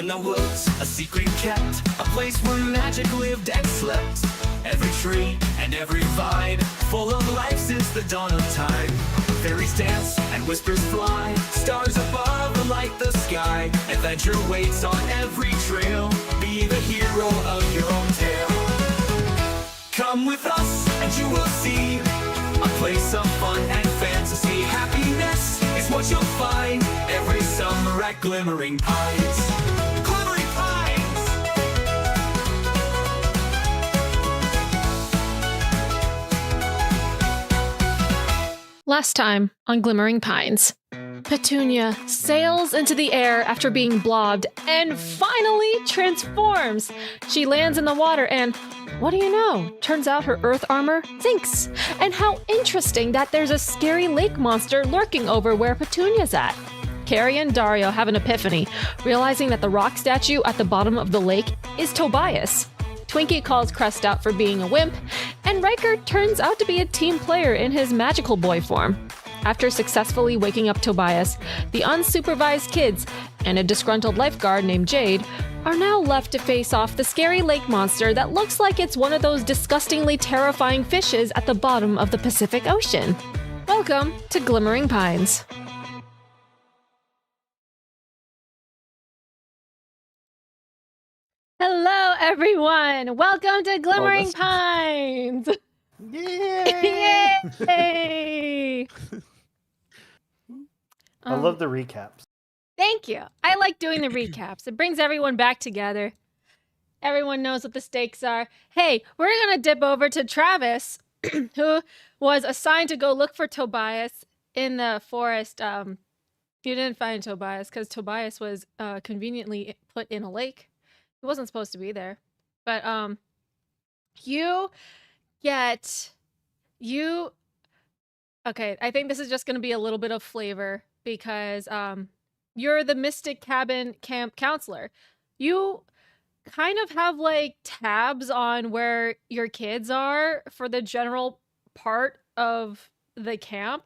in the woods, a secret kept, a place where magic lived and slept. Every tree and every vine, full of life since the dawn of time. Fairies dance and whispers fly, stars above light the sky. Adventure waits on every trail, be the hero of your own tale. Come with us and you will see a place of fun and fantasy. Happiness is what you'll find every summer at Glimmering Pines. Glimmering Pines! Last time on Glimmering Pines, Petunia sails into the air after being blobbed and finally transforms. She lands in the water and, what do you know? Turns out her earth armor sinks. And how interesting that there's a scary lake monster lurking over where Petunia's at. Carrie and Dario have an epiphany, realizing that the rock statue at the bottom of the lake is Tobias. Twinkie calls Crest out for being a wimp, and Riker turns out to be a team player in his magical boy form. After successfully waking up Tobias, the unsupervised kids and a disgruntled lifeguard named Jade are now left to face off the scary lake monster that looks like it's one of those disgustingly terrifying fishes at the bottom of the Pacific Ocean. Welcome to Glimmering Pines. Hello, everyone. Welcome to Glimmering Pines. Yay! Yay! I love the recaps. Thank you. I like doing the recaps. It brings everyone back together. Everyone knows what the stakes are. Hey, we're going to dip over to Travis, who was assigned to go look for Tobias in the forest. You didn't find Tobias because Tobias was conveniently put in a lake. He wasn't supposed to be there. But okay, I think this is just going to be a little bit of flavor because you're the Mystic Cabin Camp counselor. You kind of have like tabs on where your kids are for the general part of the camp.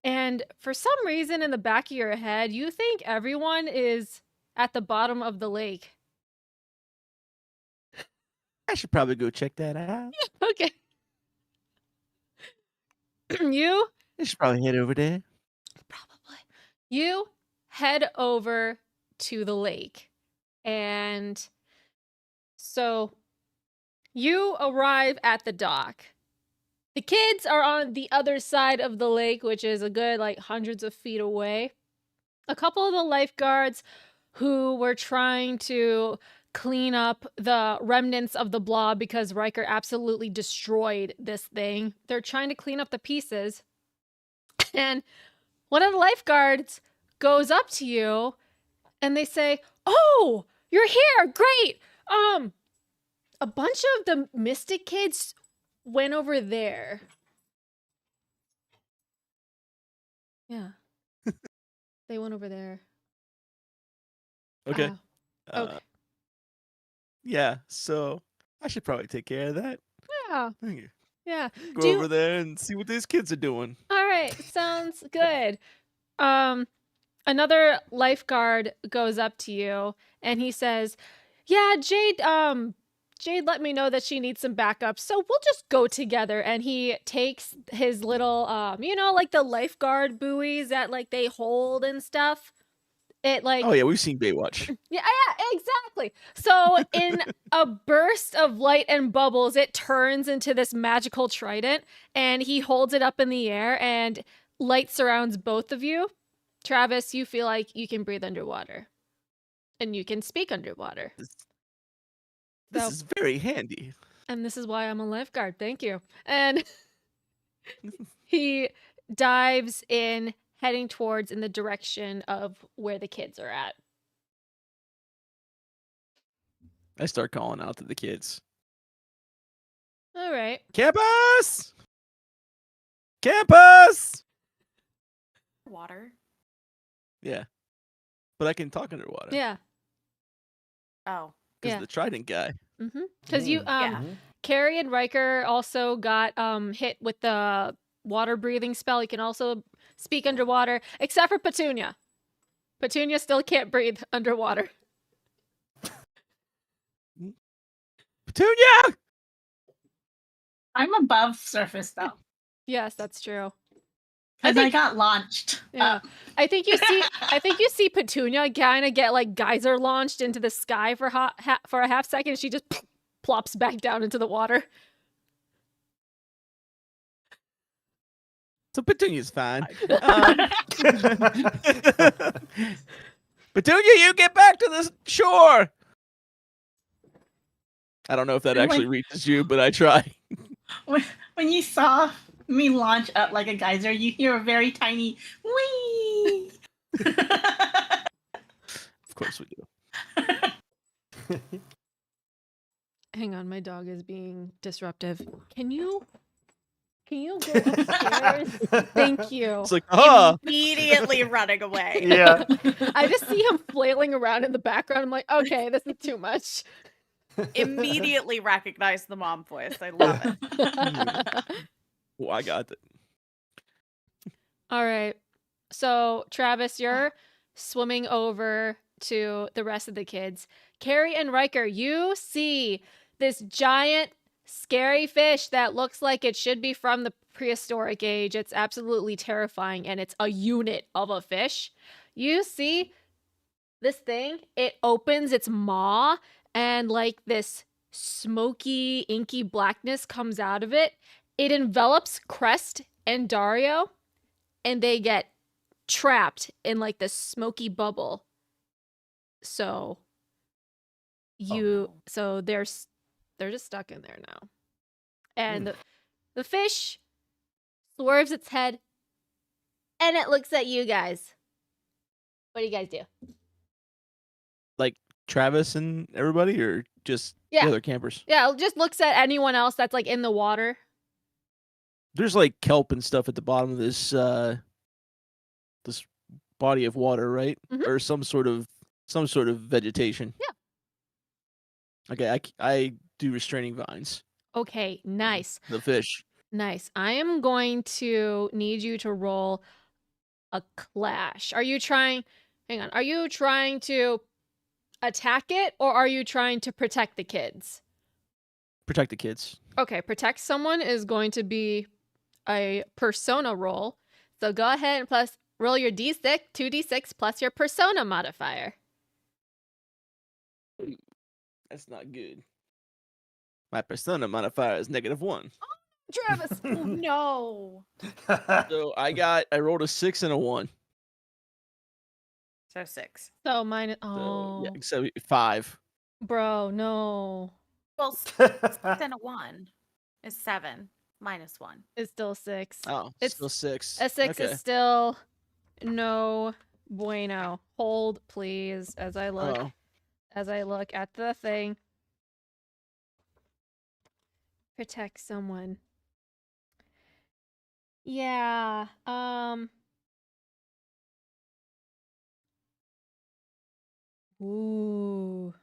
And for some reason in the back of your head, you think everyone is at the bottom of the lake. I should probably go check that out. Okay. You I should probably head over there. Probably. You head over to the lake. And so you arrive at the dock. The kids are on the other side of the lake, which is a good like hundreds of feet away. A couple of the lifeguards who were trying to clean up the remnants of the blob because Riker absolutely destroyed this thing. They're trying to clean up the pieces. And one of the lifeguards goes up to you and they say, "Oh, you're here. Great. A bunch of the Mystic kids went over there." Yeah. They went over there. Okay. Okay. Yeah, so I should probably take care of that. Yeah. Thank you. Yeah. Go over there and see what these kids are doing. All right, sounds good. Another lifeguard goes up to you and he says, "Yeah, Jade let me know that she needs some backup, so we'll just go together." And he takes his little like the lifeguard buoys that like they hold and stuff. It like Oh yeah, we've seen Baywatch. Yeah, exactly. So in a burst of light and bubbles, it turns into this magical trident, and he holds it up in the air, and light surrounds both of you. Travis, you feel like you can breathe underwater, and you can speak underwater. This So- is very handy. And this is why I'm a lifeguard. Thank you. And he dives in, heading towards in the direction of where the kids are at. I start calling out to the kids. All right. Campus! Campus! Water. Yeah. But I can talk underwater. Yeah. Oh. Because Yeah. the trident guy. Because you Yeah. Carrie and Riker also got hit with the water breathing spell. He can also speak underwater, except for Petunia. Petunia still can't breathe underwater. Petunia! I'm above surface though, Yes, that's true. because I got launched. Yeah. I think you see Petunia kind of get like geyser launched into the sky for for a half second. She just plops back down into the water. So Petunia's fine. Petunia, you get back to the shore! I don't know if that And actually reaches you, but I try. When you saw me launch up like a geyser, you hear a very tiny wee. Of course we do. Hang on, my dog is being disruptive. Can you go upstairs? Thank you. It's like, ah! Immediately running away. Yeah. I just see him flailing around in the background. I'm like, okay, this is too much. Immediately recognize the mom voice. I love it. Oh, I got it. All right. So, Travis, you're swimming over to the rest of the kids. Carrie and Riker, you see this giant, scary fish that looks like it should be from the prehistoric age. It's absolutely terrifying, and it's a unit of a fish. You see this thing, it opens its maw, and like this smoky, inky blackness comes out of it. It envelops Crest and Dario, and they get trapped in like this smoky bubble. So so they're just stuck in there now. And the fish swerves its head and it looks at you guys. What do you guys do? Like Travis and everybody, or just Yeah. the other campers? Yeah, it just looks at anyone else that's like in the water. There's like kelp and stuff at the bottom of this this body of water, right? Mhm. Or some sort of vegetation. Yeah. Okay, I do restraining vines. Okay, nice. The fish. Nice. I am going to need you to roll a clash. Are you trying to attack it, or are you trying to protect the kids? Protect the kids. Okay, protect someone is going to be a persona roll. So go ahead and roll your d6, 2d6 plus your persona modifier. That's not good. My persona modifier is -1. Travis. Oh, no. So I rolled a 6 and a 1. So 6. So mine. So, Oh, yeah, so 5. bro, no. Well, 6 and a 1 is 7 minus 1. It's still 6. Oh, It's- still 6. A 6 okay. is still no bueno. Hold, please, as I look Oh, at the thing. Protect someone. Yeah. Ooh.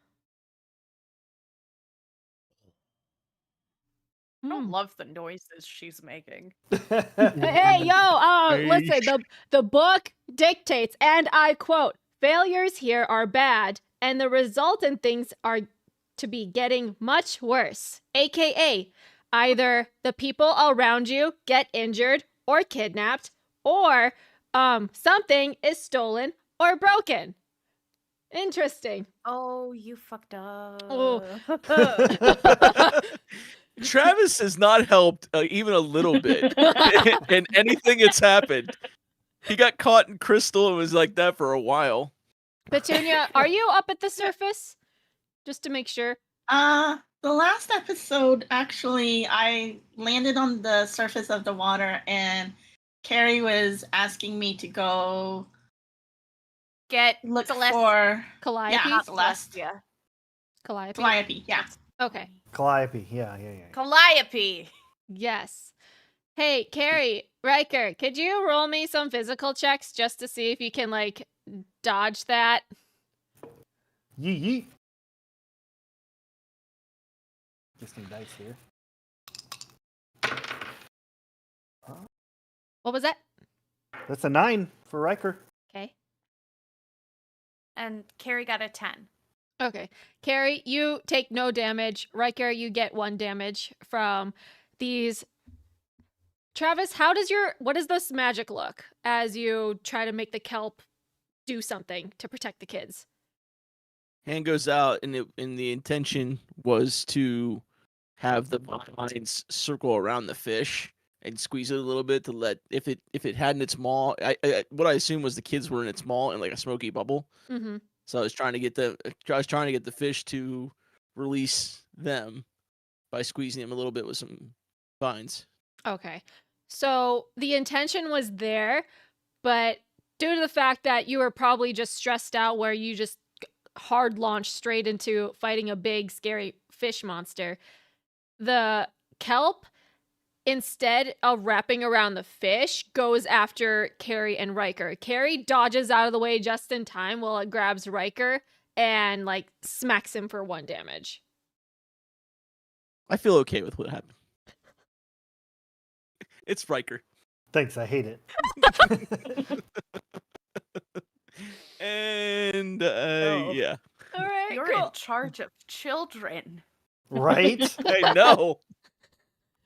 I don't Hmm. love the noises she's making. Hey, yo, listen, the book dictates, and I quote, failures here are bad, and the resultant things are to be getting much worse. AKA, either the people around you get injured or kidnapped, or something is stolen or broken. Interesting. Oh, you fucked up. Oh. Travis has not helped even a little bit in anything that's happened. He got caught in crystal and was like that for a while. Petunia, are you up at the surface? Just to make sure. The last episode, actually, I landed on the surface of the water, and Carrie was asking me to go Get look Celeste- for Calliope? Yeah, not Celeste. Celestia. Calliope? Calliope. Yeah. Okay. Calliope. Yeah. Calliope. Yes. Hey, Carrie, Riker, could you roll me some physical checks just to see if you can, like, dodge that? Yeet. Get some dice here. What was that? That's a 9 for Riker. Okay. And Carrie got a 10. Okay. Carrie, you take no damage. Riker, you get 1 damage from these. Travis, what does this magic look as you try to make the kelp do something to protect the kids? Hand goes out, and the intention was to have the vines circle around the fish and squeeze it a little bit to let if it had in its maw. What I assumed was the kids were in its maw in like a smoky bubble. Mm-hmm. So I was trying to get the fish to release them by squeezing them a little bit with some vines. Okay. So the intention was there, but due to the fact that you were probably just stressed out where you just hard launched straight into fighting a big, scary fish monster, the kelp, instead of wrapping around the fish, goes after Carrie and Riker. Carrie dodges out of the way just in time while it grabs Riker and like smacks him for 1 damage. I feel okay with what happened. It's Riker. Thanks, I hate it. And Oh. yeah. All right, You're cool. in charge of children. Right? I know.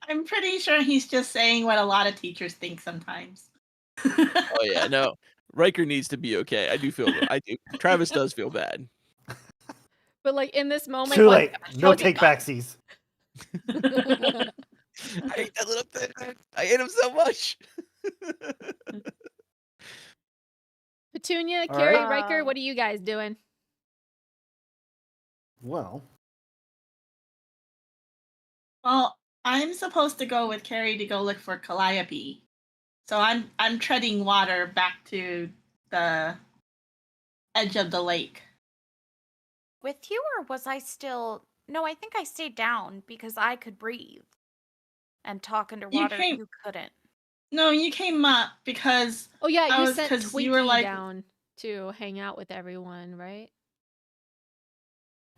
I'm pretty sure he's just saying what a lot of teachers think sometimes. Oh yeah, no. Riker needs to be okay. I do. Travis does feel bad. But like in this moment, Too like, late. No take backsies. I hate that little thing. I hate him so much. Petunia, All Carrie, right. Riker, what are you guys doing? Well, Well, I'm supposed to go with Carrie to go look for Calliope. So I'm treading water back to the edge of the lake. With you, or was I still? No, I think I stayed down because I could breathe and talk underwater. came- You couldn't. No, you came up because Oh yeah, I you was- sent 'cause Twinkie you were like- down to hang out with everyone, right?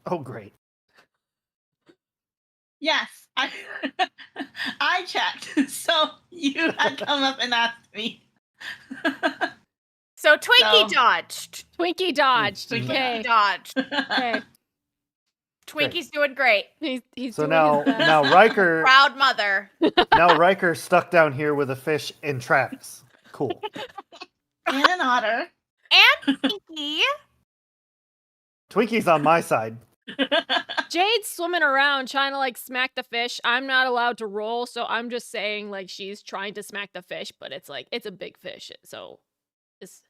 oh great. yes, I I checked. So you had come up and asked me. So Twinkie No. dodged. Twinkie dodged. Twinkie Okay. Dodged. Okay. Twinkie's doing great. He's So doing now his best. now Riker Proud mother. now Riker's stuck down here with a fish and Travis. Cool. And an otter. And Twinkie. Twinkie's on my side. Jade's swimming around trying to like smack the fish. I'm not allowed to roll, so I'm just saying like she's trying to smack the fish, but it's like it's a big fish, so it's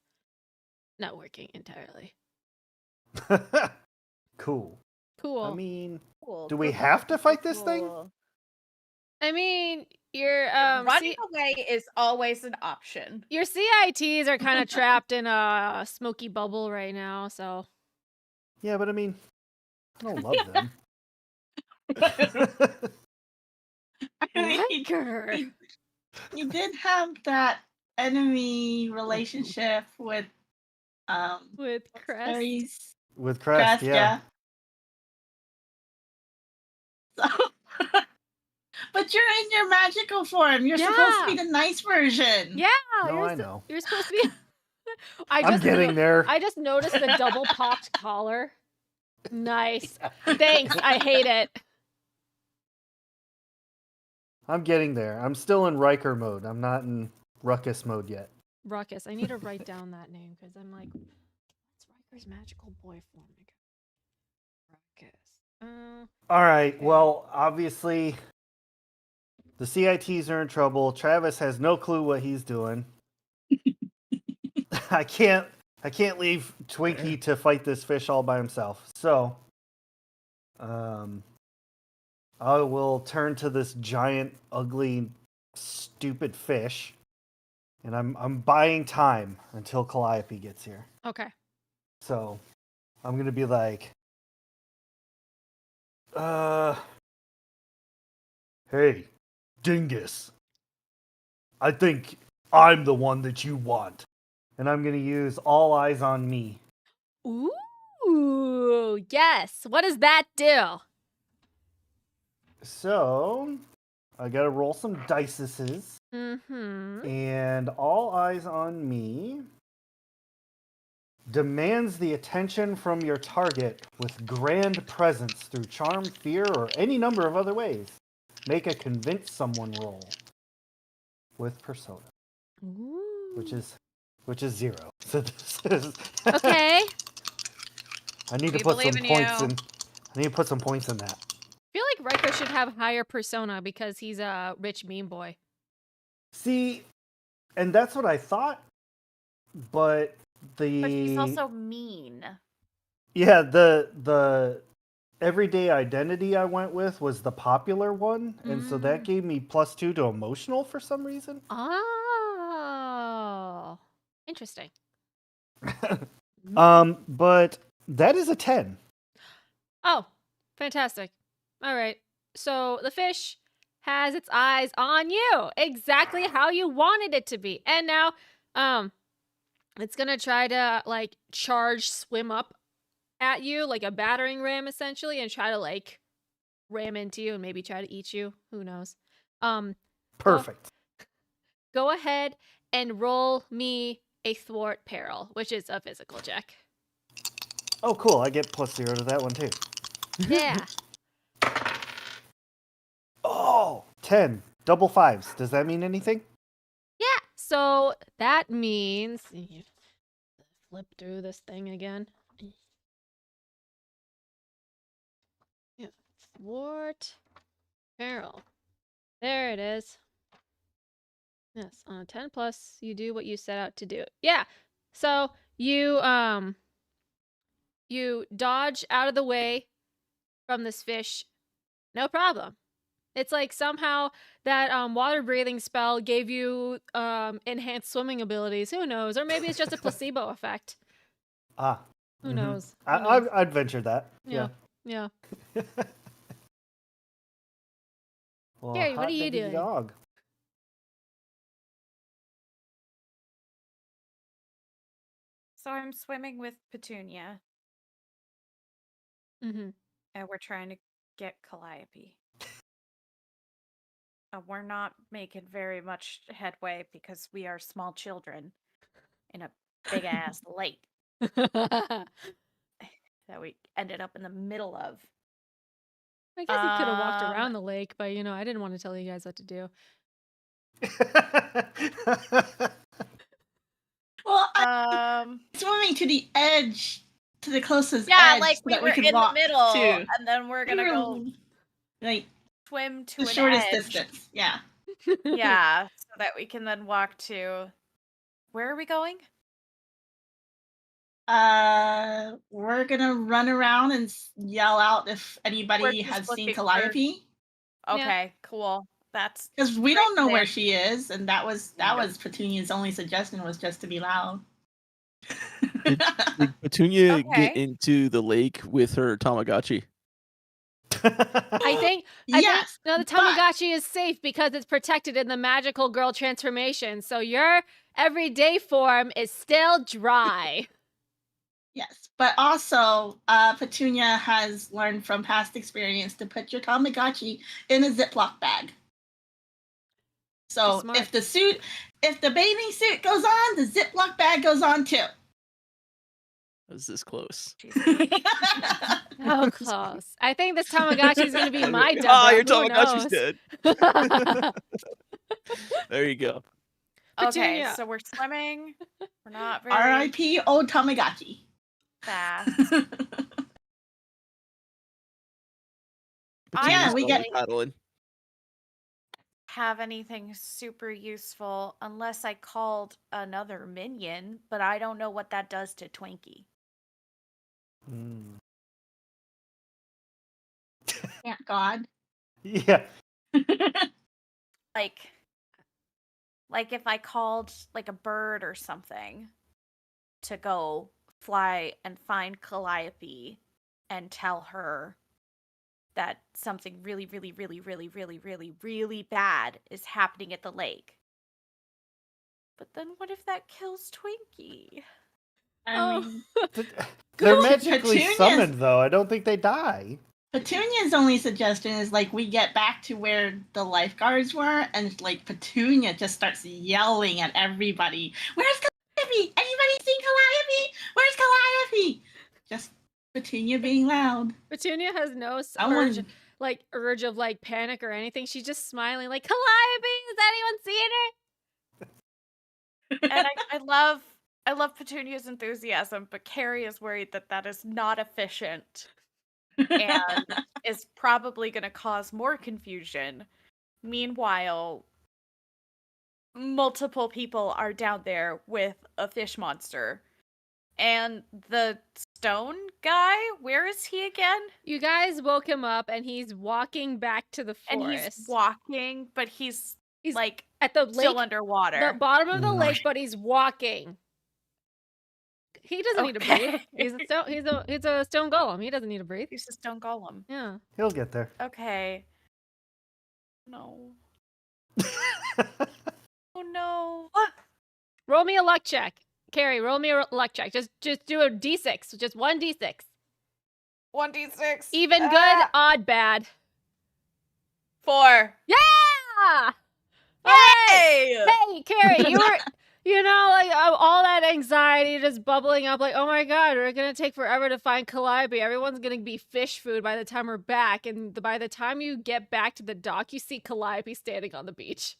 not working entirely. Cool. Cool. I mean, Cool. do we Cool, have to cool, fight this thing? cool. Your Running away is always an option. your CITs are kind of trapped in a smoky bubble right now, so yeah, but I mean, I don't love them. I mean, Riker. you did have that enemy relationship with With Crest. Carrie's With Crest, yeah. So, but you're in your magical form. You're supposed to be Yeah. the nice version. Yeah, No, I know. you're supposed to be. I'm getting there. I just noticed the double popped collar. Nice. Thanks. I hate it. I'm getting there. I'm still in Riker mode. I'm not in Ruckus mode yet. Ruckus. I need to write down that name because I'm like, what's Riker's magical boy form again? Ruckus. All right. Well, obviously, the CITs are in trouble. Travis has no clue what he's doing. I can't leave Twinkie to fight this fish all by himself. So, I will turn to this giant, ugly, stupid fish, and I'm buying time until Calliope gets here. Okay. So, I'm gonna be like, hey, Dingus. I think I'm the one that you want. And I'm going to use all eyes on me. Ooh, yes. What does that do? So, I got to roll some diceses. Mm-hmm. And all eyes on me demands the attention from your target with grand presence through charm, fear, or any number of other ways. Make a convince someone roll with persona, which is 0. So this is Okay. I need We to put some believe in points you. in. I need to put some points in that. I feel like Riker should have higher persona because he's a rich meme boy. See, and that's what I thought, but But he's also mean. the everyday identity I went with was the popular one, and so that gave me +2 to emotional for some reason. Oh, interesting. But that is a 10. Oh, fantastic. All right. So the fish has its eyes on you, exactly how you wanted it to be. And now it's going to try to like charge swim up at you like a battering ram essentially and try to like ram into you and maybe try to eat you. Who knows? Perfect. Go ahead and roll me a thwart peril, which is a physical check. Oh, cool. I get +0 to that one too. Yeah. Oh, 10. Double 5s. Does that mean anything? Yeah. So that means flip through this thing again. Yeah. Thwart peril. There it is. Yes, on a 10 plus, you do what you set out to do. Yeah. So you dodge out of the way from this fish. No problem. It's like somehow that water breathing spell gave you enhanced swimming abilities. Who knows? Or maybe it's just a placebo effect. Ah. Who knows? Who I, knows? I'd venture that. Yeah. Well, Carrie, what hot are you diggity doing? Dog. So I'm swimming with Petunia, Mm-hmm. and we're trying to get Calliope. We're not making very much headway because we are small children in a big ass lake that we ended up in the middle of. I guess you could have walked around the lake, but I didn't want to tell you guys what to do. Well, I'm swimming to the edge, to the closest Yeah, edge, like so we that were we can in the walk middle, to and then we're gonna go like swim to the an shortest edge. distance. Yeah. Yeah, so that we can then walk to. Where are we going? We're gonna run around and yell out if anybody just has seen looking for- Calliope, Okay, cool. That's because we great don't know where plan. she is, and that was Petunia's only suggestion, was just to be loud. Did Petunia get Okay. into the lake with her Tamagotchi? I think Yes, no, the Tamagotchi is safe because it's protected in the magical girl transformation. So your everyday form is still dry. Yes, but also Petunia has learned from past experience to put your Tamagotchi in a Ziploc bag. So if the bathing suit goes on, the Ziploc bag goes on too. Was this close? Oh, close. I think this Tamagotchi is going to be my Deborah. Ah, your Who Tamagotchi's knows? dead. There you go. Okay, Petunia. so we're swimming. We're not very R.I.P. old Tamagotchi. fast. Yeah, we get paddling. Have anything super useful unless I called another minion, but I don't know what that does to Twinkie. Yeah, God. Yeah. Like if I called like a bird or something to go fly and find Calliope and tell her that something really, really, really, really, really, really, really bad is happening at the lake. But then what if that kills Twinkie? I mean, They're magically Petunia's- summoned, though. I don't think they die. Petunia's only suggestion is like we get back to where the lifeguards were, and like Petunia just starts yelling at everybody, "Where's Calliope? Anybody seen Calliope? Where's Calliope? Just Petunia being loud. Petunia has no I urge, want- urge of like panic or anything. She's just smiling, like, Calliope, has anyone seen her? And I love Petunia's enthusiasm, but Carrie is worried that that is not efficient and is probably going to cause more confusion. Meanwhile, multiple people are down there with a fish monster. And the stone guy, where is he again? You guys woke him up and he's walking back to the forest. And he's walking, but he's like at the lake, still underwater. the bottom of the lake, but he's walking. He doesn't need to breathe. He's a stone golem. He doesn't need to breathe. He's a stone golem. Yeah. He'll get there. Okay. No. Oh no. Roll me a luck check. Carrie, roll me a luck check. Just do a d6. Just 1d6. 1d6. Even good, odd, bad. 4. Yeah! Hey! Hey, Carrie, you were, all that anxiety just bubbling up, like, oh my god, we're gonna take forever to find Calliope. Everyone's gonna be fish food by the time we're back, and by the time you get back to the dock, you see Calliope standing on the beach.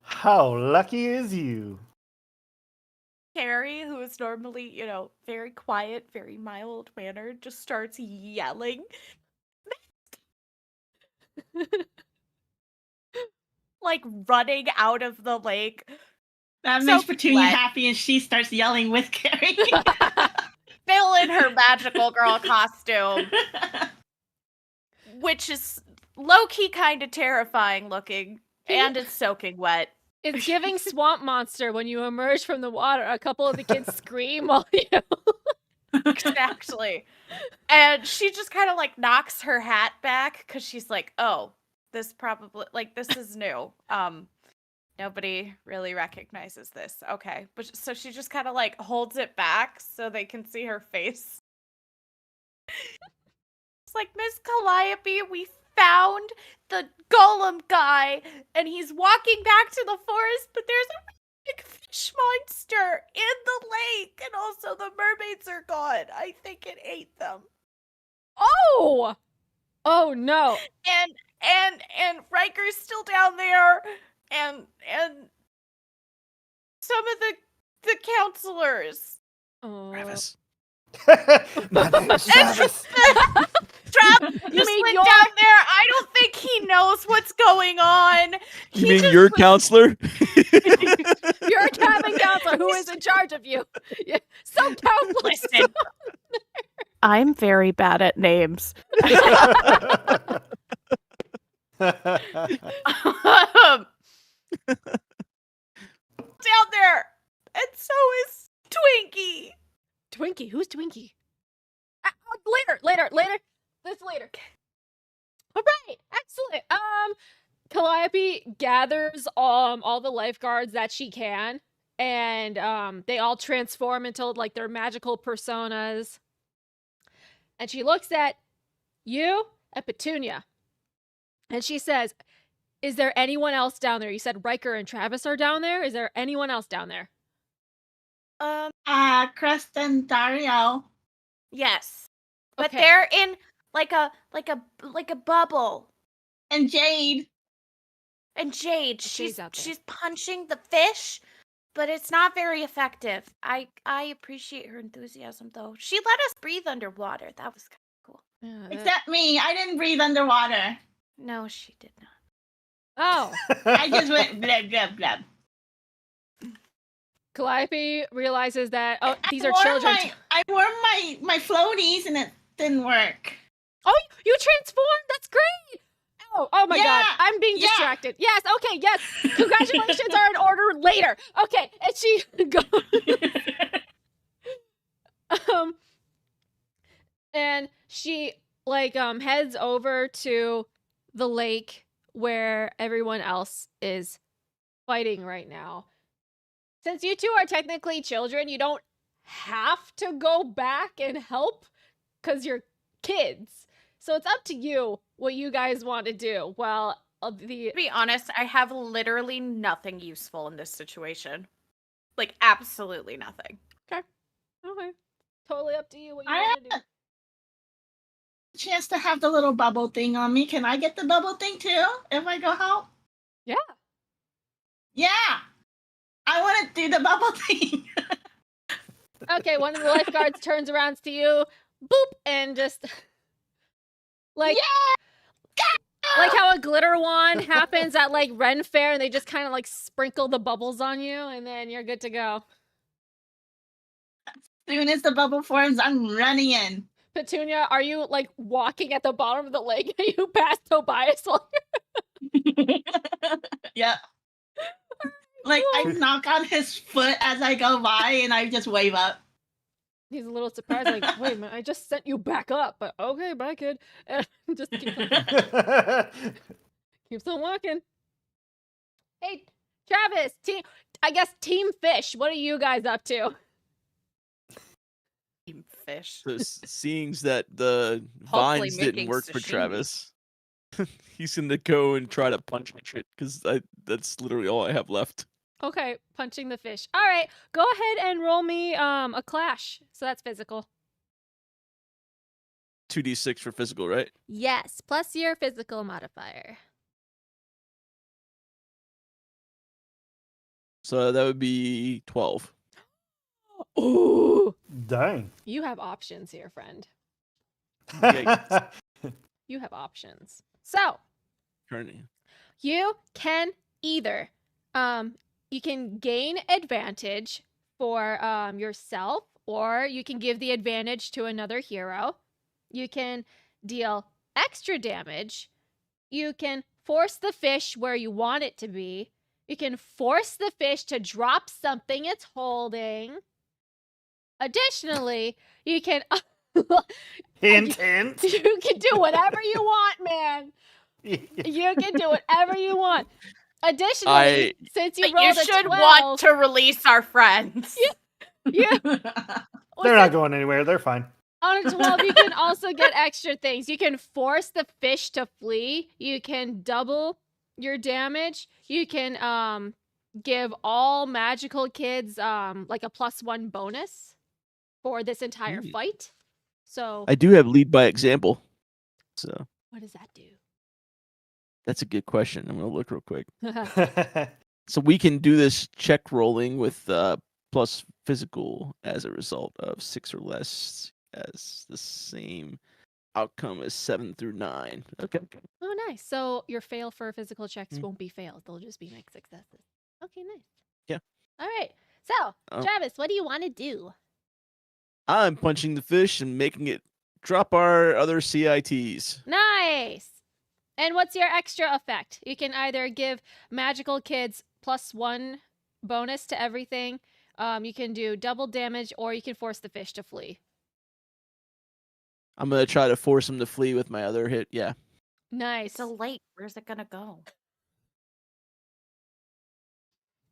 How lucky is you? Carrie, who is normally, very quiet, very mild-mannered, just starts yelling. Like running out of the lake. That So makes Petunia wet. happy, and she starts yelling with Carrie. Still in her magical girl costume, which is low-key kind of terrifying looking, and it's soaking wet. It's giving swamp monster when you emerge from the water. A couple of the kids scream while you... Exactly. And she just kind of like knocks her hat back because she's like, oh, this probably, like, this is new. Nobody really recognizes this. Okay. But so she just kind of like holds it back so they can see her face. It's like, Miss Calliope, we found the golem guy and he's walking back to the forest, but there's a big fish monster in the lake, and also the mermaids are gone. I think it ate them. Oh! Oh no. And Riker's still down there, and some of the counselors. Oh. Travis. My name's Travis. Trap You just mean went your- down there. I don't think he knows what's going on. You mean your counselor? You're a cabin counselor who is in charge of you. Yeah. Some counselors. Listen, I'm very bad at names. Down there, and so is Twinkie. Twinkie? Who's Twinkie? Later. This later. All right, excellent. Calliope gathers all the lifeguards that she can, and they all transform into like their magical personas. And she looks at you and Petunia, and she says, "Is there anyone else down there? You said Riker and Travis are down there. Is there anyone else down there?" Crest and Dario. Yes, but Okay. they're in like a bubble. And Jade. And Jade, Jade's out there. she's punching the fish, but it's not very effective. I appreciate her enthusiasm though. She let us breathe underwater. That was kind of cool. Yeah, Except me. I didn't breathe underwater. No, she did not. oh. I just went blub, blub, blub. Calliope realizes that, oh, these I are wore children. I wore my floaties and it didn't work. Oh, you transformed? That's great. Oh my God. Yeah, I'm being yeah. distracted. Yes, okay, yes. Congratulations are in order later. Okay, and she goes. And she heads over to the lake where everyone else is fighting right now. Since you two are technically children, you don't have to go back and help because you're kids. So it's up to you what you guys want to do. Well, the To be honest, I have literally nothing useful in this situation. Like, absolutely nothing. okay. Totally up to you what you I want to do. have a chance to have the little bubble thing on me. Can I get the bubble thing too if I go help? Yeah. Yeah. I want to do the bubble thing. Okay, one of the lifeguards turns around to you, boop, and just like like how a glitter wand happens at like Ren Fair, and they just kind of like sprinkle the bubbles on you, and then you're good to go. As soon as the bubble forms, I'm running in. Petunia, are you like walking at the bottom of the lake and you pass Tobias while Yeah. Like I knock on his foot as I go by and I just wave up. he's a little surprised, like, wait a minute, I just sent you back up, but okay, bye, kid. And just keeps on walking. Hey, Travis, Team Fish, what are you guys up to? Team fish. So seeing that the Hopefully vines didn't making work for sashimi. Travis, he's gonna go and try to punch it because that's literally all I have left. Okay, punching the fish. All right, go ahead and roll me a clash. So that's physical. 2d6 for physical, right? Yes, plus your physical modifier. So that would be 12. Ooh, Dang. you have options here, friend. Yikes. You have options. So Turning. you can either you can gain advantage for yourself, or you can give the advantage to another hero. You can deal extra damage. You can force the fish where you want it to be. You can force the fish to drop something it's holding. Additionally, you can Hint, hint. you can do whatever you want, man. You can do whatever you want. Additionally, since you But you rolled a should 12, want to release our friends. They're not going anywhere. They're fine. On a 12, you can also get extra things. You can force the fish to flee. You can double your damage. You can give all magical kids like a +1 bonus for this entire fight. So I do have lead by example. So what does that do? that's a good question. I'm gonna look real quick. So we can do this check rolling with plus physical as a result of 6 or less as the same outcome as 7 through 9. Okay. Oh, nice. So your fail for physical checks won't be fails. They'll just be mixed successes. Okay, nice. Yeah. All right. So, Travis, what do you want to do? I'm punching the fish and making it drop our other CITs. Nice. And what's your extra effect? You can either give magical kids +1 bonus to everything. You can do double damage, or you can force the fish to flee. I'm gonna try to force him to flee with my other hit. Yeah. Nice. It's a lake. Where's it gonna go?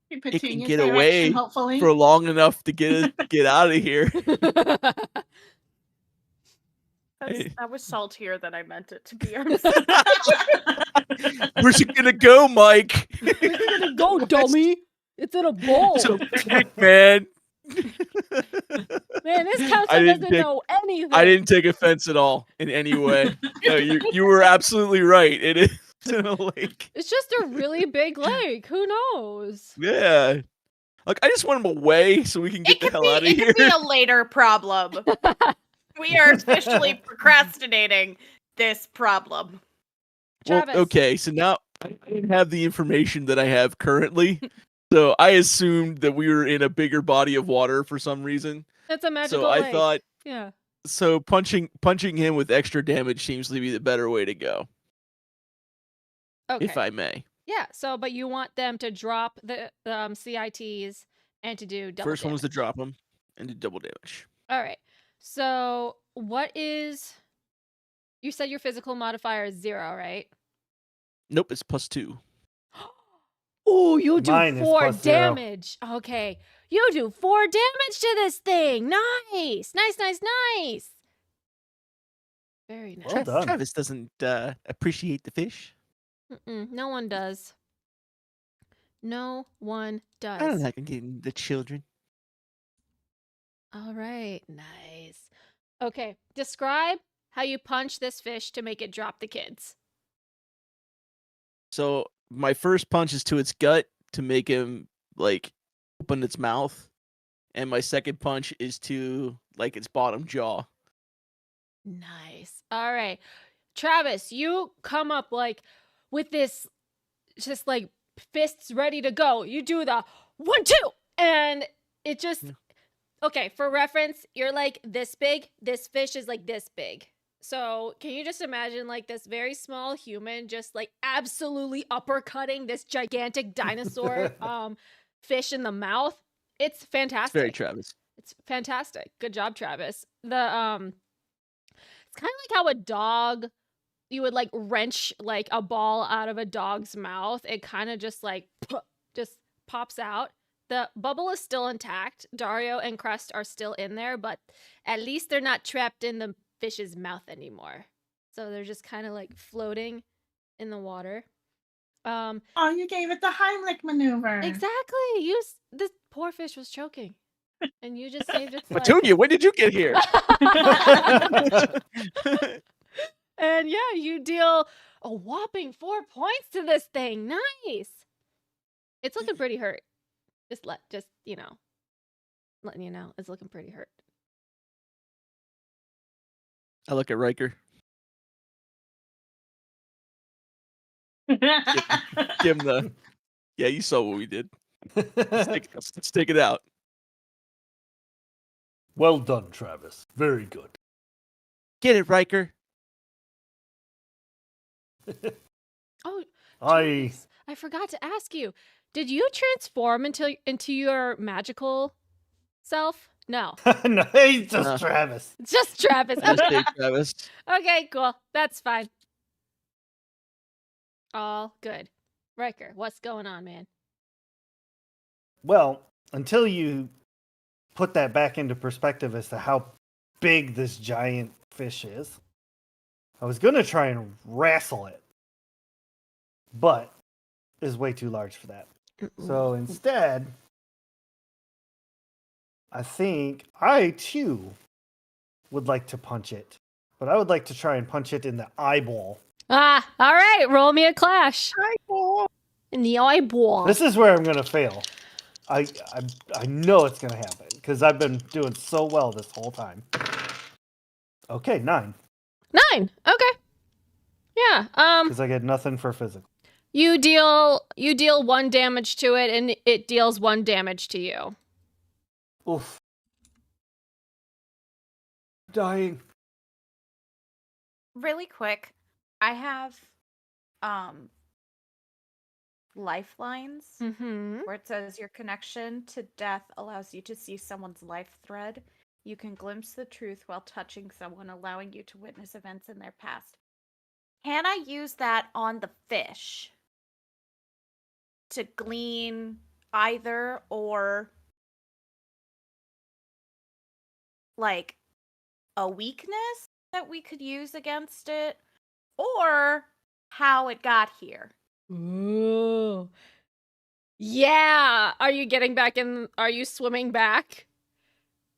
It can Petunia's get direction, away hopefully. for long enough to get out of here. Hey. That was saltier than I meant it to be. Where's it gonna go, Mike? Where's it gonna go, dummy? It's in a bowl. It's a big man. Man, this counselor doesn't know anything. I didn't take offense at all in any way. No, you were absolutely right. It is in a lake. It's just a really big lake. Who knows? Yeah. Like, I just want him away so we can get the hell out of here. It could be a later problem. We are officially procrastinating this problem. Well, Travis. okay, so now I didn't have the information that I have currently. So I assumed that we were in a bigger body of water for some reason. It's a magical So I lake. thought, Yeah. so punching him with extra damage seems to be the better way to go, Okay. if I may. Yeah. So, but you want them to drop the CITs and to do double First one was to damage. drop him and do double damage. All right. So, what is? You said your physical modifier is 0, right? Nope, it's +2. Oh, you do Mine is 4 +0. damage. Okay. You do 4 damage to this thing. Nice. Nice. Very nice. Well done. Travis doesn't appreciate the fish. No one does. No one does. I don't like getting the children. All right, nice. Okay, describe how you punch this fish to make it drop the kids. So my first punch is to its gut to make him like open its mouth, and my second punch is to like its bottom jaw. Nice. All right, Travis, you come up like with this, just like fists ready to go. You do the 1, 2, and it just. Okay, for reference, you're like this big. This fish is like this big. So can you just imagine like this very small human just like absolutely uppercutting this gigantic dinosaur fish in the mouth? It's fantastic. It's very Travis. It's fantastic. Good job, Travis. It's kind of like how a dog, you would like wrench like a ball out of a dog's mouth. It kind of just like just pops out. The bubble is still intact. Dario and Crust are still in there, but at least they're not trapped in the fish's mouth anymore. So they're just kind of like floating in the water. Oh, you gave it the Heimlich maneuver. Exactly. This poor fish was choking, and you just saved its life. Petunia, when did you get here? And yeah, you deal a whopping 4 points to this thing. Nice. It's looking pretty hurt. Just you know, letting you know, it's looking pretty hurt. I look at Riker. Give him the. Yeah, you saw what we did. Let's take it out. Well done, Travis. Very good. Get it, Riker. Oh, I forgot to ask you. Did you transform into your magical self? No. no, he's just No. Travis. Just Travis. Just take Travis. Okay, cool. That's fine. All good. Riker, what's going on, man? Well, until you put that back into perspective as to how big this giant fish is, I was going to try and wrestle it, but it's way too large for that. So instead, I think I too would like to punch it, but I would like to try and punch it in the eyeball. All right. Roll me a clash. Eyeball. In the eyeball. This is where I'm going to fail. I know it's going to happen because I've been doing so well this whole time. Okay, 9. 9. Okay. Yeah. Because I get nothing for physical. You deal 1 damage to it, and it deals 1 damage to you. Oof. Dying. Really quick, I have lifelines Mm-hmm. where it says your connection to death allows you to see someone's life thread. You can glimpse the truth while touching someone, allowing you to witness events in their past. Can I use that on the fish to glean either or like a weakness that we could use against it or how it got here? Ooh. Yeah. Are you getting back in? Are you swimming back?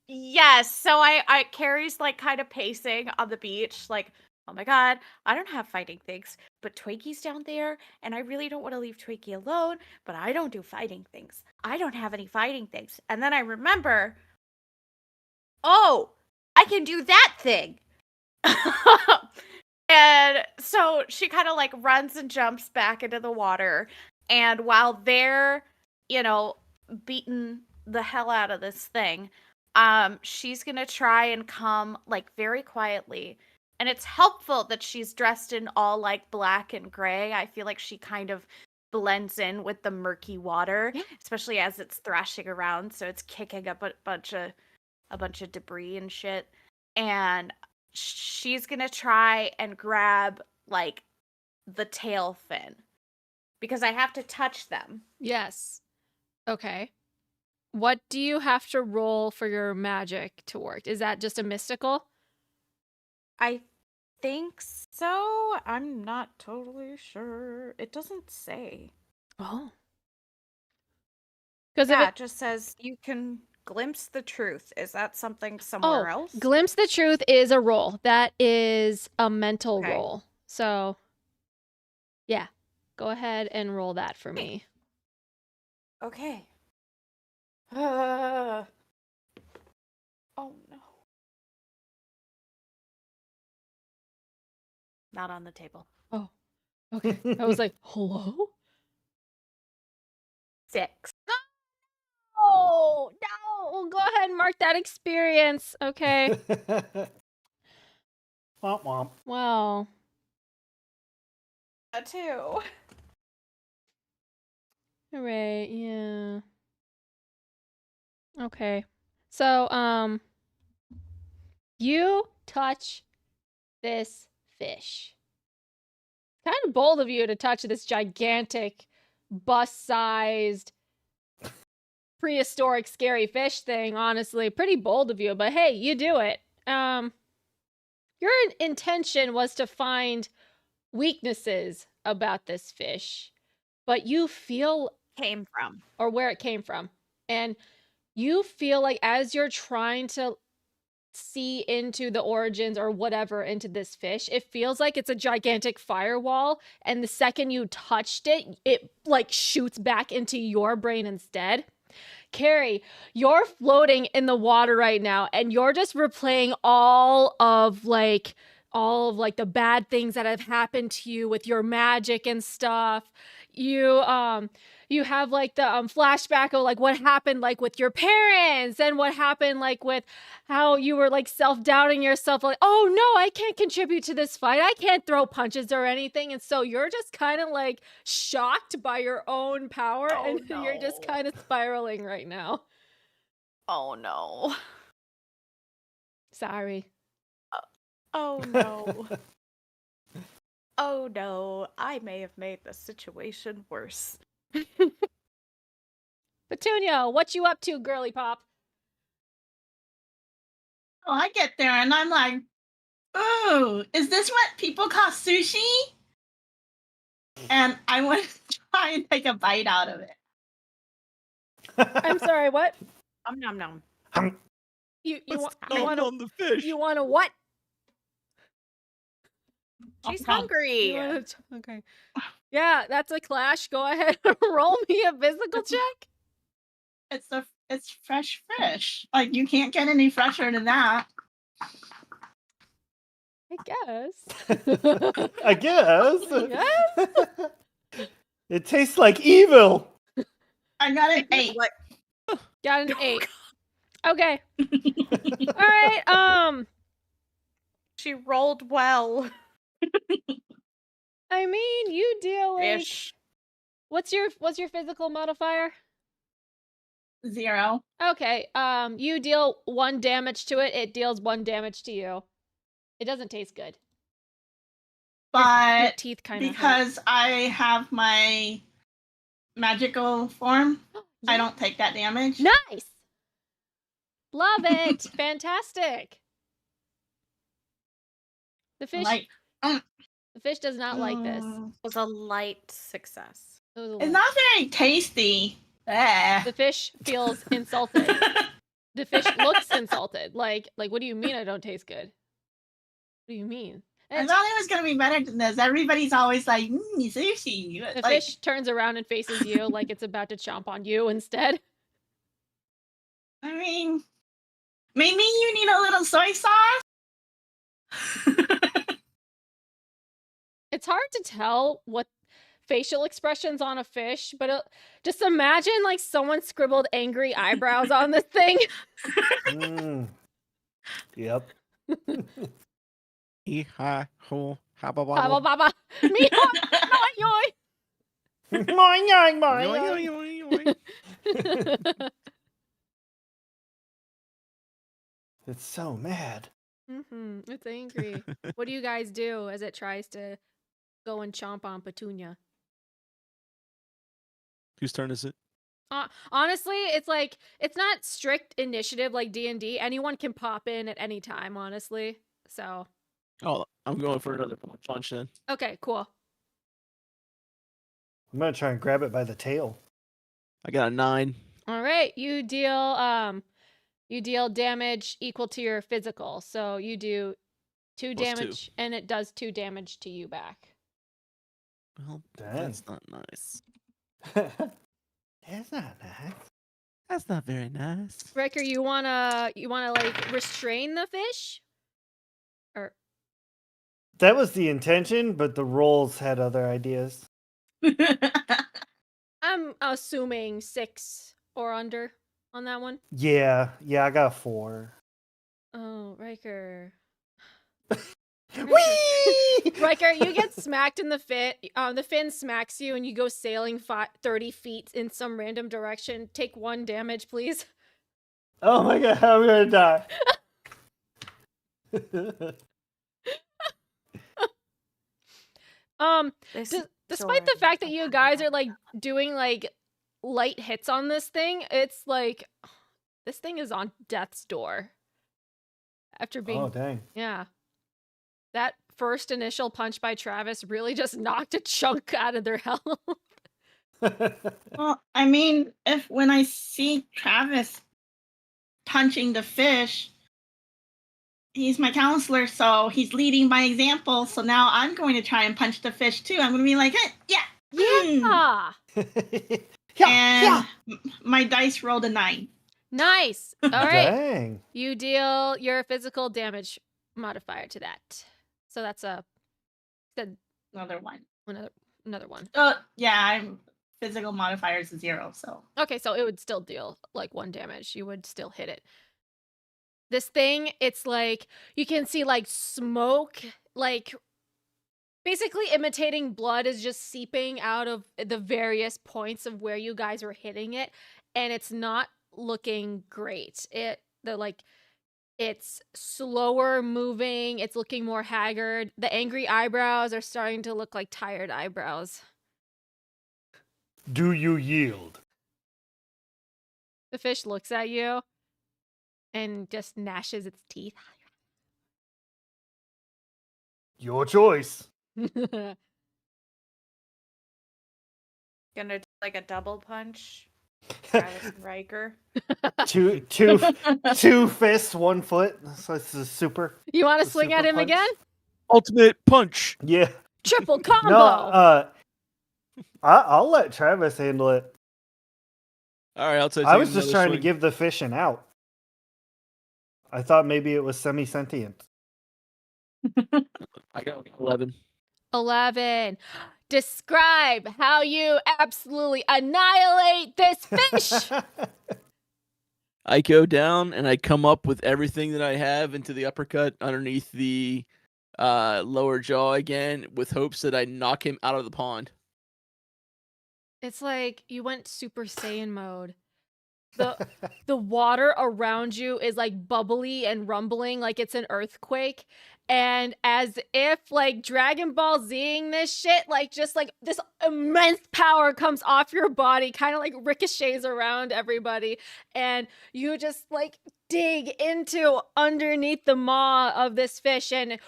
Yes. So I Carrie's like kind of pacing on the beach, like, oh my god, I don't have fighting things, but Twinkie's down there, and I really don't want to leave Twinkie alone, but I don't do fighting things. I don't have any fighting things. And then I remember, oh, I can do that thing. And so she kind of like runs and jumps back into the water. And while they're, beating the hell out of this thing, she's gonna try and come like very quietly. And it's helpful that she's dressed in all like black and gray. I feel like she kind of blends in with the murky water, especially as it's thrashing around. So it's kicking up a bunch of debris and shit. And she's gonna try and grab like the tail fin because I have to touch them. Yes. Okay. What do you have to roll for your magic to work? Is that just a mystical? I think so. I'm not totally sure. It doesn't say. Oh. Because Yeah, if it just says you can glimpse the truth. Is that something oh, somewhere else? glimpse the truth is a roll. That is a mental Okay. roll. So, yeah, go ahead and roll that for me. Okay. Oh no. Not on the table. Oh, okay. I was like, hello? 6. Oh, no. Go ahead and mark that experience. Okay. Womp womp. Wow. A 2. All right. Yeah. Okay. So, you touch this fish. Kind of bold of you to touch this gigantic, bus-sized, prehistoric, scary fish thing, honestly. Pretty bold of you, but hey, you do it. Your intention was to find weaknesses about this fish, but you feel Came from. or where it came from. And you feel like as you're trying to see into the origins or whatever into this fish, it feels like it's a gigantic firewall, and the second you touched it, it like shoots back into your brain instead. Carrie, you're floating in the water right now, and you're just replaying all of the bad things that have happened to you with your magic and stuff. You have like the flashback of like what happened like with your parents and what happened like with how you were like self-doubting yourself, like, oh no, I can't contribute to this fight, I can't throw punches or anything. And so you're just kind of like shocked by your own power, Oh, and you're just no. kind of spiraling right now. Oh no. Sorry. Oh no. Oh no. I may have made the situation worse. Petunia, what you up to, girly pop? Oh, I get there and I'm like, ooh, is this what people call sushi? And I want to try and take a bite out of it. I'm sorry, what? Nom nom. You What's want on the fish? you want to what? She's Oh, hungry. Okay. Yeah, that's a clash. Go ahead and roll me a physical check. It's fresh fish. Like you can't get any fresher than that. I guess. I guess. Yes? It tastes like evil. I got an 8. What? Got an 8. Okay. All right. She rolled well. I mean, you deal like Ish. what's your physical modifier? 0. Okay. You deal 1 damage to it. It deals 1 damage to you. It doesn't taste good. Your But teeth kind of because I have my magical form, I Yeah. don't take that damage. Nice. Love it. Fantastic. The fish Like, the fish does not like this. Was a light success. It was a it's lot. not very tasty. Eh. The fish feels insulted. The fish looks insulted. Like what do you mean I don't taste good? What do you mean? I And thought it was gonna be better than this. Everybody's always like, sushi. the Like, fish turns around and faces you like it's about to chomp on you instead. I mean, maybe you need a little soy sauce. It's hard to tell what facial expressions on a fish, but just imagine like someone scribbled angry eyebrows on this thing. Yep. Hee-ha-ho, Baba ha-ba-ba-ba. baba. Me yoy. Moing, yoing, moing, Yoing, yoing. yoing, yoing, yoing. It's so mad. It's angry. What do you guys do as it tries to go and chomp on Petunia? Whose turn is it? Honestly, it's like it's not strict initiative like D&D. Anyone can pop in at any time, honestly. So Oh, I'm going for another punch then. Okay, cool. I'm gonna try and grab it by the tail. I got a 9. All right, you deal damage equal to your physical. So you do 2 Plus 2. damage, and it does 2 damage to you back. Well, Dang. that's not nice. That's not nice. That's not very nice. Riker, you wanna like restrain the fish? Or That was the intention, but the rolls had other ideas. I'm assuming 6 or under on that one. Yeah, I got a 4. Oh, Riker. Whee! Riker, you get smacked in the fin. The fin smacks you, and you go sailing 30 feet in some random direction. Take 1 damage, please. Oh my god, I'm gonna die. Despite the fact that you guys are like doing like light hits on this thing, it's like this thing is on death's door. After being, Oh dang. yeah, that first initial punch by Travis really just knocked a chunk out of their health. Well, I mean, when I see Travis punching the fish, he's my counselor, so he's leading by example. So now I'm going to try and punch the fish too. I'm going to be like, yeah. Yeah. And my dice rolled a 9. Nice. All right. Dang. You deal your physical damage modifier to that. So that's Another one. Another one. Yeah, physical modifier is 0, so. Okay, so it would still deal like 1 damage. You would still hit it. This thing, it's like you can see like smoke, like basically imitating blood is just seeping out of the various points of where you guys were hitting it, and it's not looking great. It's slower moving, it's looking more haggard. The angry eyebrows are starting to look like tired eyebrows. Do you yield? The fish looks at you and just gnashes its teeth. Your choice. Gonna do like a double punch. Travis and Riker. two fists, 1 foot. So it's a super. You want to The swing at super him punch? again? Ultimate punch. Yeah. Triple combo. No, I'll let Travis handle it. All right, I'll take. I was just trying to give the fish an out. I thought maybe it was semi-sentient. I got 11. 11. Describe how you absolutely annihilate this fish. I go down and I come up with everything that I have into the uppercut underneath the lower jaw again, with hopes that I knock him out of the pond. It's like you went Super Saiyan mode. The water around you is like bubbly and rumbling like it's an earthquake. And as if like Dragon Ball Zing this shit, like just like this immense power comes off your body, kind of like ricochets around everybody. And you just like dig into underneath the maw of this fish, and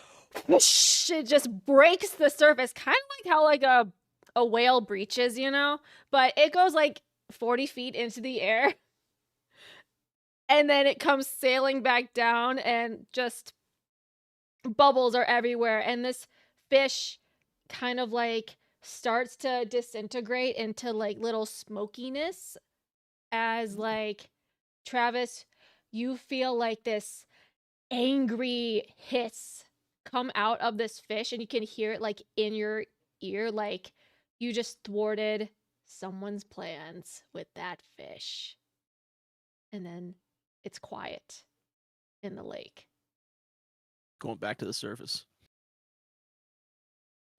whoosh, it just breaks the surface, kind of like how like a whale breaches, you know? But it goes like 40 feet into the air. And then it comes sailing back down, and just bubbles are everywhere. And this fish kind of like starts to disintegrate into like little smokiness as like Travis, you feel like this angry hiss come out of this fish, and you can hear it like in your ear, like you just thwarted someone's plans with that fish. And then it's quiet in the lake. Going back to the surface.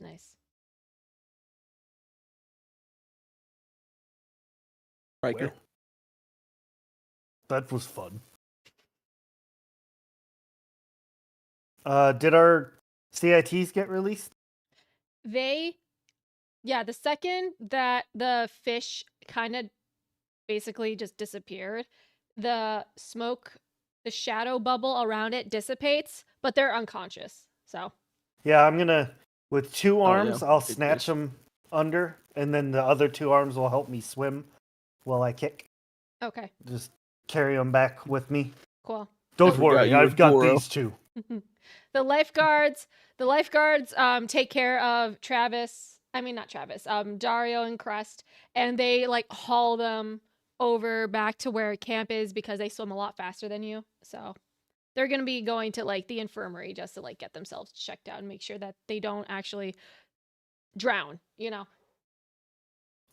Nice. Riker. Well, that was fun. Did our CITs get released? The second that the fish kind of basically just disappeared, the smoke, the shadow bubble around it dissipates, but they're unconscious. So Yeah, I'm gonna with two Oh, arms. yeah. I'll It snatch is. him under, and then the other two arms will help me swim while I kick. Okay, Just carry them back with me. cool. Don't forgot worry, you were I've got Goro. these two. The lifeguards take care of Travis. I mean, not Travis. Dario and Crest, and they like haul them over back to where camp is because they swim a lot faster than you. So they're gonna be going to like the infirmary just to like get themselves checked out and make sure that they don't actually drown. You know.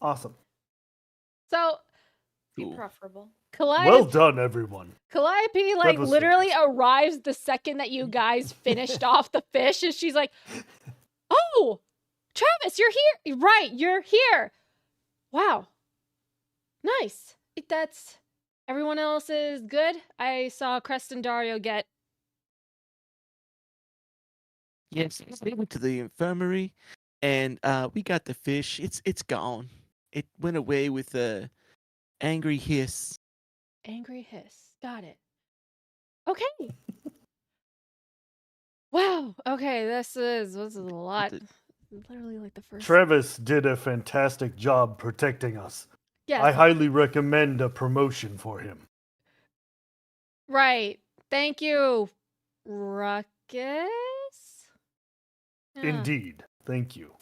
Awesome. So Be Cool. preferable. Well done, everyone. Calliope like was literally arrives the second that you guys finished off the fish, and she's like, "Oh, Travis, you're here! Right, you're here! Wow, nice. That's everyone else is good. I saw Crest and Dario get Yes, they went to the infirmary, and we got the fish. It's gone. It went away with a angry hiss. angry hiss. Got it. Okay. Wow. Okay, this is a lot. it- Literally like the first. Travis did a fantastic job protecting us. Yes. I highly recommend a promotion for him. Right. Thank you, Ruckus. Yeah. Indeed. Thank you.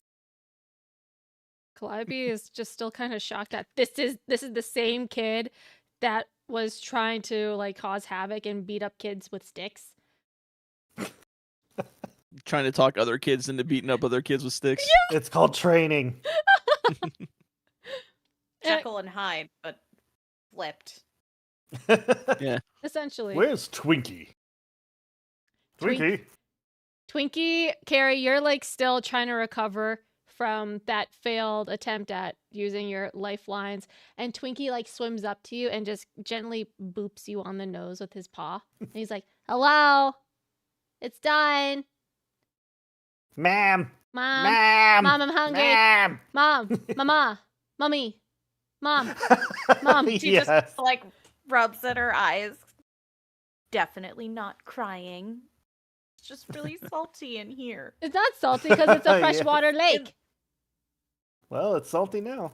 Calliope is just still kind of shocked that this is the same kid that was trying to like cause havoc and beat up kids with sticks. Trying to talk other kids into beating up other kids with sticks. It's called training. Jekyll and Hyde, but flipped. Yeah. Essentially. Where's Twinkie? Twinkie? Twinkie, Carrie, you're like still trying to recover from that failed attempt at using your lifelines, and Twinkie like swims up to you and just gently boops you on the nose with his paw. And he's like, "Hello, it's done, Ma'am. Mom. Ma'am. Mom, I'm hungry. Ma'am. Mom, Mama, Mummy, Mom." Mom, She yes. just like rubs at her eyes. Definitely not crying. It's just really salty in here. It's not salty because it's a Yes. freshwater lake. Well, it's salty now.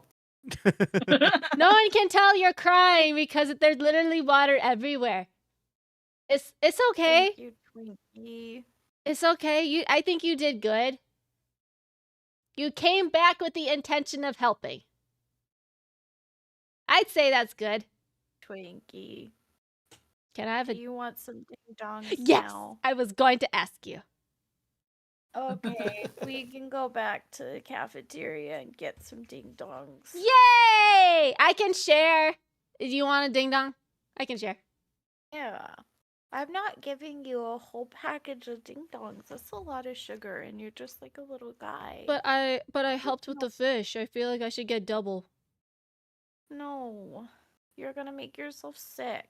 No one can tell you're crying because there's literally water everywhere. It's okay. Thank you, Twinkie. It's okay. I think you did good. You came back with the intention of helping. I'd say that's good. Twinkie. Can I have Do a... you want some ding dongs Yes! now? I was going to ask you. Okay, we can go back to the cafeteria and get some ding dongs. Yay! I can share. Do you want a ding dong? I can share. Yeah. I'm not giving you a whole package of ding dongs. That's a lot of sugar, and you're just like a little guy. But I helped with the fish. I feel like I should get double. No, you're gonna make yourself sick.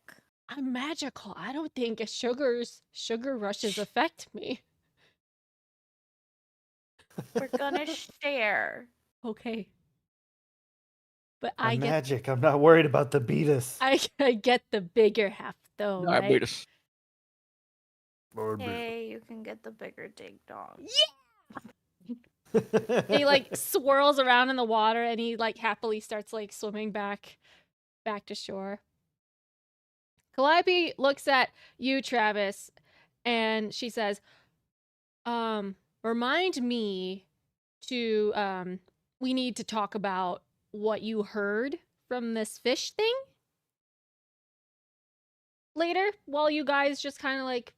I'm magical. I don't think sugar rushes affect me. We're gonna share. Okay. But I'm magic. I'm not worried about the beatus. I get the bigger half though, right? Diabetes. Hey, you can get the bigger ding dong. He like swirls around in the water and he like happily starts like swimming back to shore. Calliope looks at you, Travis, and she says, remind me to we need to talk about what you heard from this fish thing later while you guys just kind of like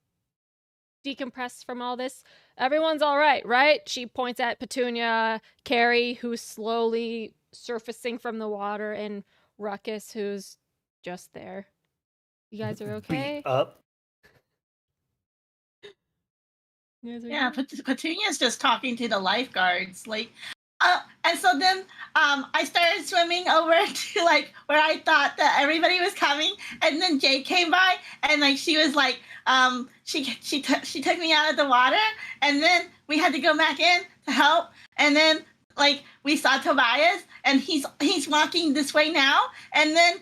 decompress from all this. Everyone's all right? She points at Petunia, Carrie, who's slowly surfacing from the water, and Ruckus, who's just there. You guys are okay? Beat up. You guys are Yeah, good? Petunia's just talking to the lifeguards, like, and so then I started swimming over to like where I thought that everybody was coming, and then Jay came by, and like she was like, she took me out of the water, and then we had to go back in to help, and then like we saw Tobias, and he's walking this way now, and then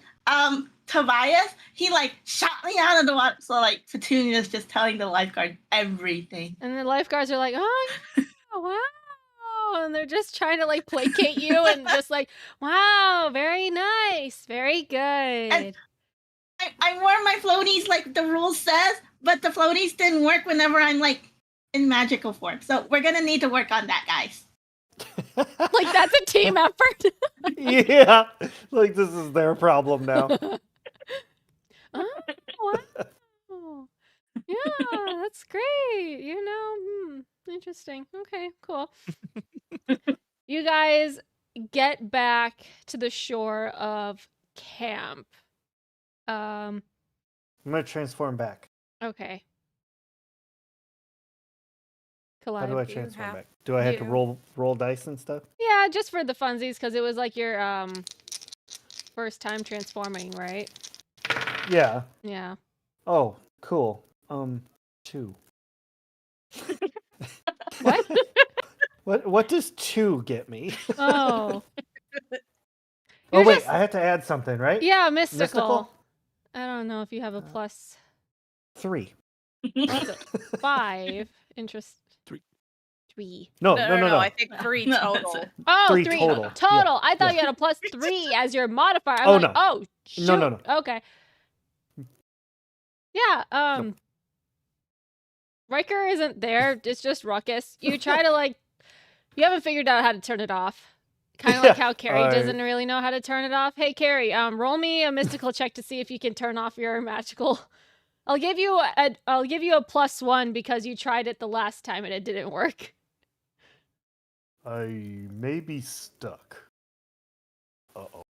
Tobias, he like shot me out of the water. So like Petunia's just telling the lifeguard everything. And the lifeguards are like, oh, yeah, wow. And they're just trying to like placate you and just like, wow, very nice. Very good. I wore my floaties like the rule says, but the floaties didn't work whenever I'm like in magical form. So we're gonna need to work on that, guys. Like that's a team effort. Yeah, like this is their problem now. Oh, wow. Yeah, that's great. You know, interesting. Okay, cool. You guys get back to the shore of camp. I'm gonna transform back. Okay. How do I Calliope. transform have- back? Do I have to you- roll dice and stuff? Yeah, just for the funsies, because it was like your first time transforming, right? Yeah. Yeah. Oh, cool. 2. What? What does 2 get me? Oh. Oh You're wait, just- I have to add something, right? Yeah, mystical. Mystical? I don't know if you have a plus 3. what's it? 5 interest. 3. 3. No, I think 3 No, total. that's it. Oh, 3 3 total. total. I thought Yeah. you had a plus 3 as your modifier. I'm Oh, like, no. oh, shoot. No. Okay. Yeah, Riker isn't there. It's just Ruckus. You try to like you haven't figured out how to turn it off. Kind of like how Carrie Alright. doesn't really know how to turn it off. Hey Carrie, roll me a mystical check to see if you can turn off your magical. I'll give you a +1 because you tried it the last time and it didn't work. I may be stuck. Uh-oh.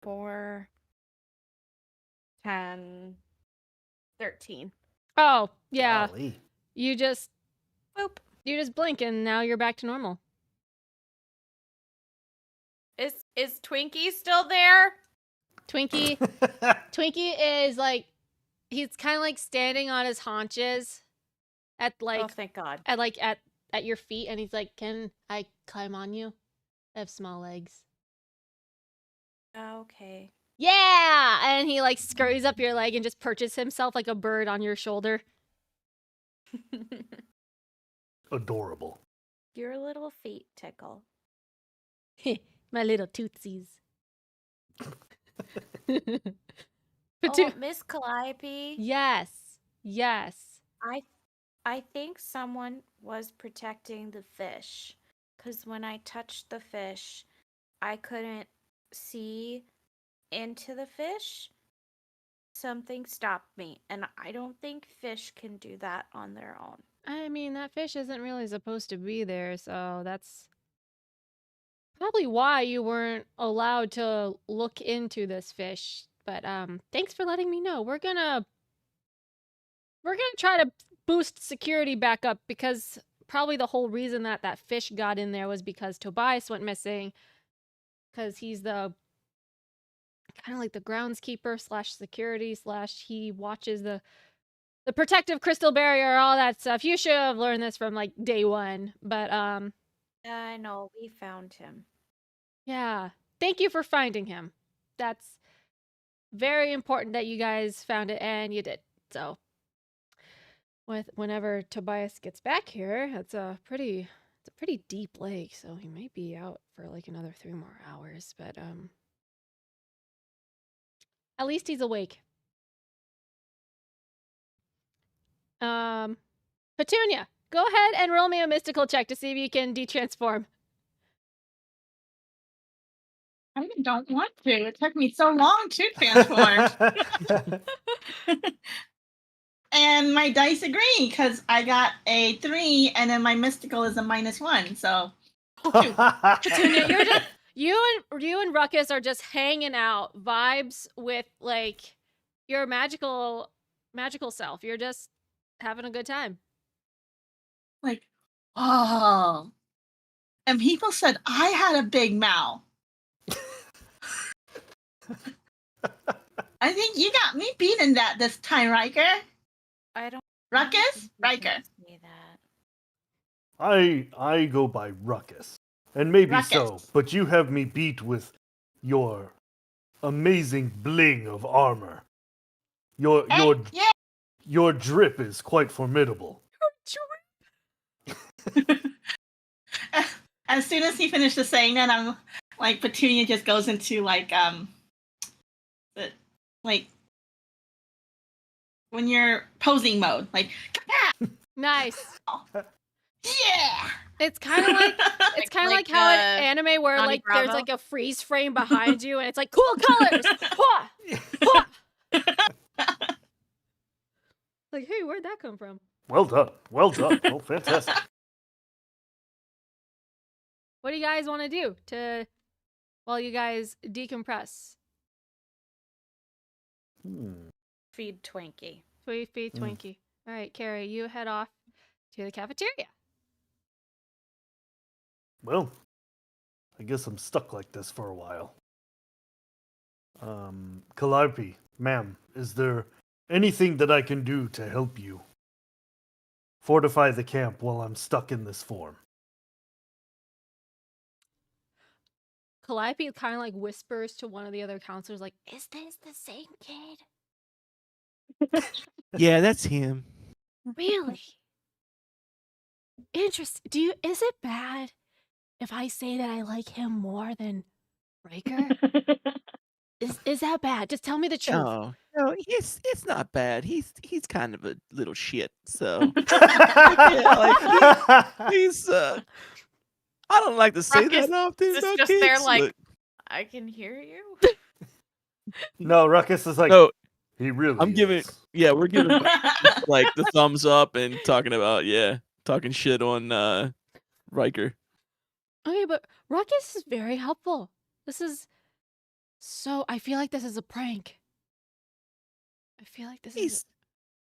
4, 10, 13. Oh, yeah. Golly. You just Boop. blink and now you're back to normal. Is Twinkie still there? Twinkie is like he's kind of like standing on his haunches at Oh, like thank God. at your feet and he's like, "Can I climb on you? I have small legs." Okay. Yeah, and he like scurries up your leg and just perches himself like a bird on your shoulder. Adorable. Your little feet tickle. My little tootsies. Oh, Miss Calliope. Yes. I think someone was protecting the fish. Because when I touched the fish, I couldn't see into the fish. Something stopped me. And I don't think fish can do that on their own. I mean, that fish isn't really supposed to be there, so that's probably why you weren't allowed to look into this fish. But thanks for letting me know. We're gonna try to boost security back up because probably the whole reason that fish got in there was because Tobias went missing. Because he's the kind of like the groundskeeper / security / he watches the protective crystal barrier, all that stuff. You should have learned this from like day 1. But I know, we found him. yeah. Thank you for finding him. That's very important that you guys found it and you did. So whenever Tobias gets back here, it's a pretty deep lake, so he might be out for like another 3 more hours, but at least he's awake. Petunia, go ahead and roll me a mystical check to see if you can detransform. I don't want to. It took me so long to transform. And my dice agree because I got a 3 and then my mystical is a -1. So Petunia, you're just you and Ruckus are just hanging out, vibes with like your magical self. You're just having a good time. like, oh. And people said I had a big mouth. I think you got me beating that this time, Riker. I don't Ruckus? think you Riker. can say that. I go by Ruckus. And maybe so, Ruckus. but you have me beat with your amazing bling of armor. Your drip is quite formidable. As soon as he finishes saying that, I'm like, Petunia just goes into like when you're posing mode, like, Nice. yeah. It's kind of like how an anime where Johnny like Bravo. there's like a freeze frame behind you and it's like cool colors. Hwah! Hwah! Like, hey, where'd that come from? Well done. Oh, fantastic. What do you guys want to do while you guys decompress? Feed Twinkie. Feed Twinkie. All right, Carrie, you head off to the cafeteria. Well, I guess I'm stuck like this for a while. Calliope, ma'am, is there anything that I can do to help you fortify the camp while I'm stuck in this form? Calliope kind of like whispers to one of the other counselors, like, "Is this the same kid?" Yeah, that's him. Really? Interesting. Is it bad if I say that I like him more than Riker? Is that bad? Just tell me the truth. No, it's not bad. He's kind of a little shit. So he's I don't like to say Ruckus, that often. is about just there kids, like, but- I can hear you. No, Ruckus is like, no, he really I'm giving. is. Yeah, we're giving like the thumbs up and talking shit on Riker. Okay, but Ruckus is very helpful. I feel like this is a prank. I feel like this is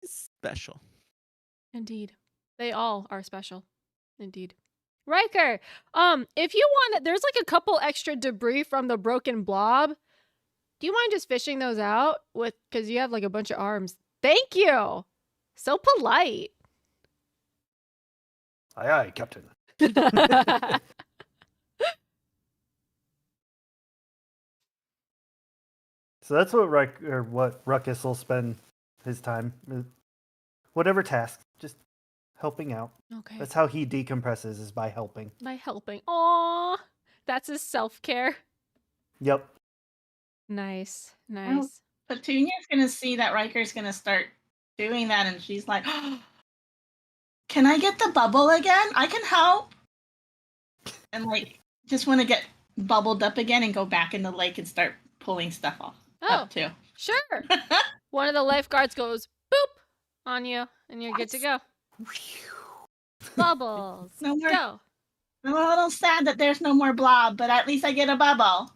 He's special. indeed. They all are special. Indeed. Riker, if you want, there's like a couple extra debris from the broken blob. Do you mind just fishing those out because you have like a bunch of arms? Thank you. So polite. Aye, aye, Captain. So that's what Ruckus will spend his time, whatever task, just helping out. Okay. That's how he decompresses, is by helping. By helping. Aw. That's his self-care. Yep. Nice. Petunia's gonna see that Riker's gonna start doing that, and she's like, "Can I get the bubble again? I can help." And like, just want to get bubbled up again and go back in the lake and start pulling stuff up too. Sure. One of the lifeguards goes boop on you, and you're good to go. Bubbles. No more. Go. I'm a little sad that there's no more blob, but at least I get a bubble.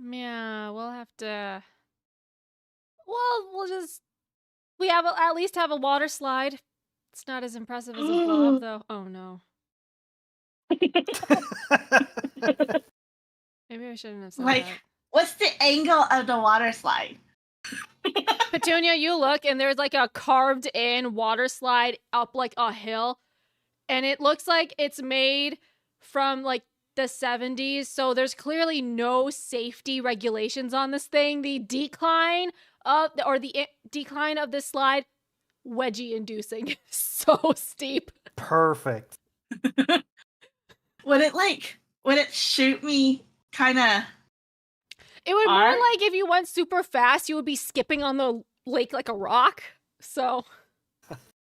Yeah, we'll have to. Well, we at least have a water slide. It's not as impressive as a blob, though. Oh no. Maybe I shouldn't have said Like, that. what's the angle of the water slide? Petunia, you look, and there's like a carved-in water slide up like a hill, and it looks like it's made from like the 70s, so there's clearly no safety regulations on this thing. The decline of this slide, wedgie-inducing. So steep. Perfect. Would it shoot me kind of? It would more like if you went super fast, you would be skipping on the lake like a rock. So.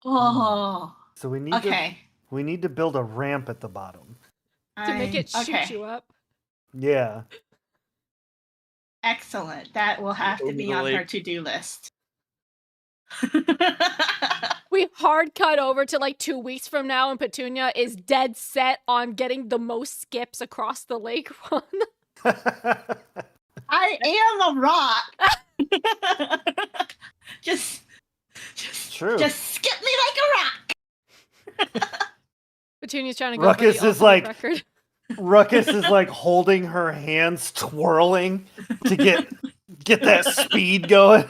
Oh. So we need to build a ramp at the bottom. To make it shoot you up. Yeah. Excellent. That will have to be on her to-do list. We hard cut over to like 2 weeks from now, and Petunia is dead set on getting the most skips across the lake run. I am a rock. just True. Just skip me like a rock. Petunia's trying to go Ruckus for the is like record. Ruckus is like holding her hands, twirling to get that speed going.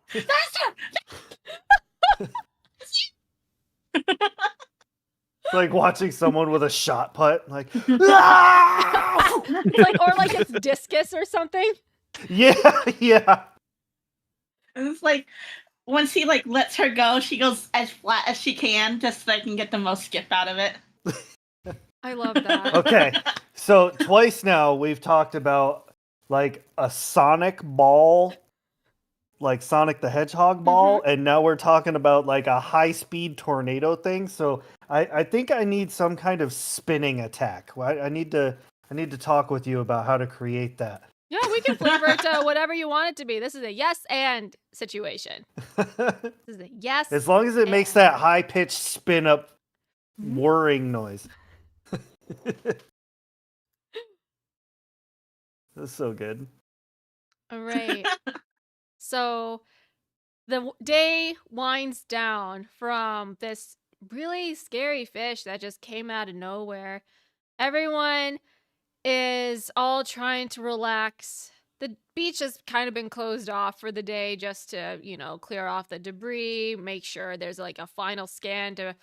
Faster! It's like watching someone with a shot put, like, "Ah!" or like it's discus or something. yeah. And it's like once he like lets her go, she goes as flat as she can, just so I can get the most skip out of it. I love that. Okay, so twice now we've talked about like a Sonic ball, like Sonic the Hedgehog ball, and now we're talking about like a high-speed tornado thing. So I think I need some kind of spinning attack. I need to talk with you about how to create that. Yeah, we can flavor it to whatever you want it to be. This is a yes and situation. This is a yes. As long as it makes and. that high-pitched spin up whirring noise. That's so good. All right. So the day winds down from this really scary fish that just came out of nowhere. Everyone is all trying to relax. The beach has kind of been closed off for the day just to, clear off the debris, make sure there's like a final scan to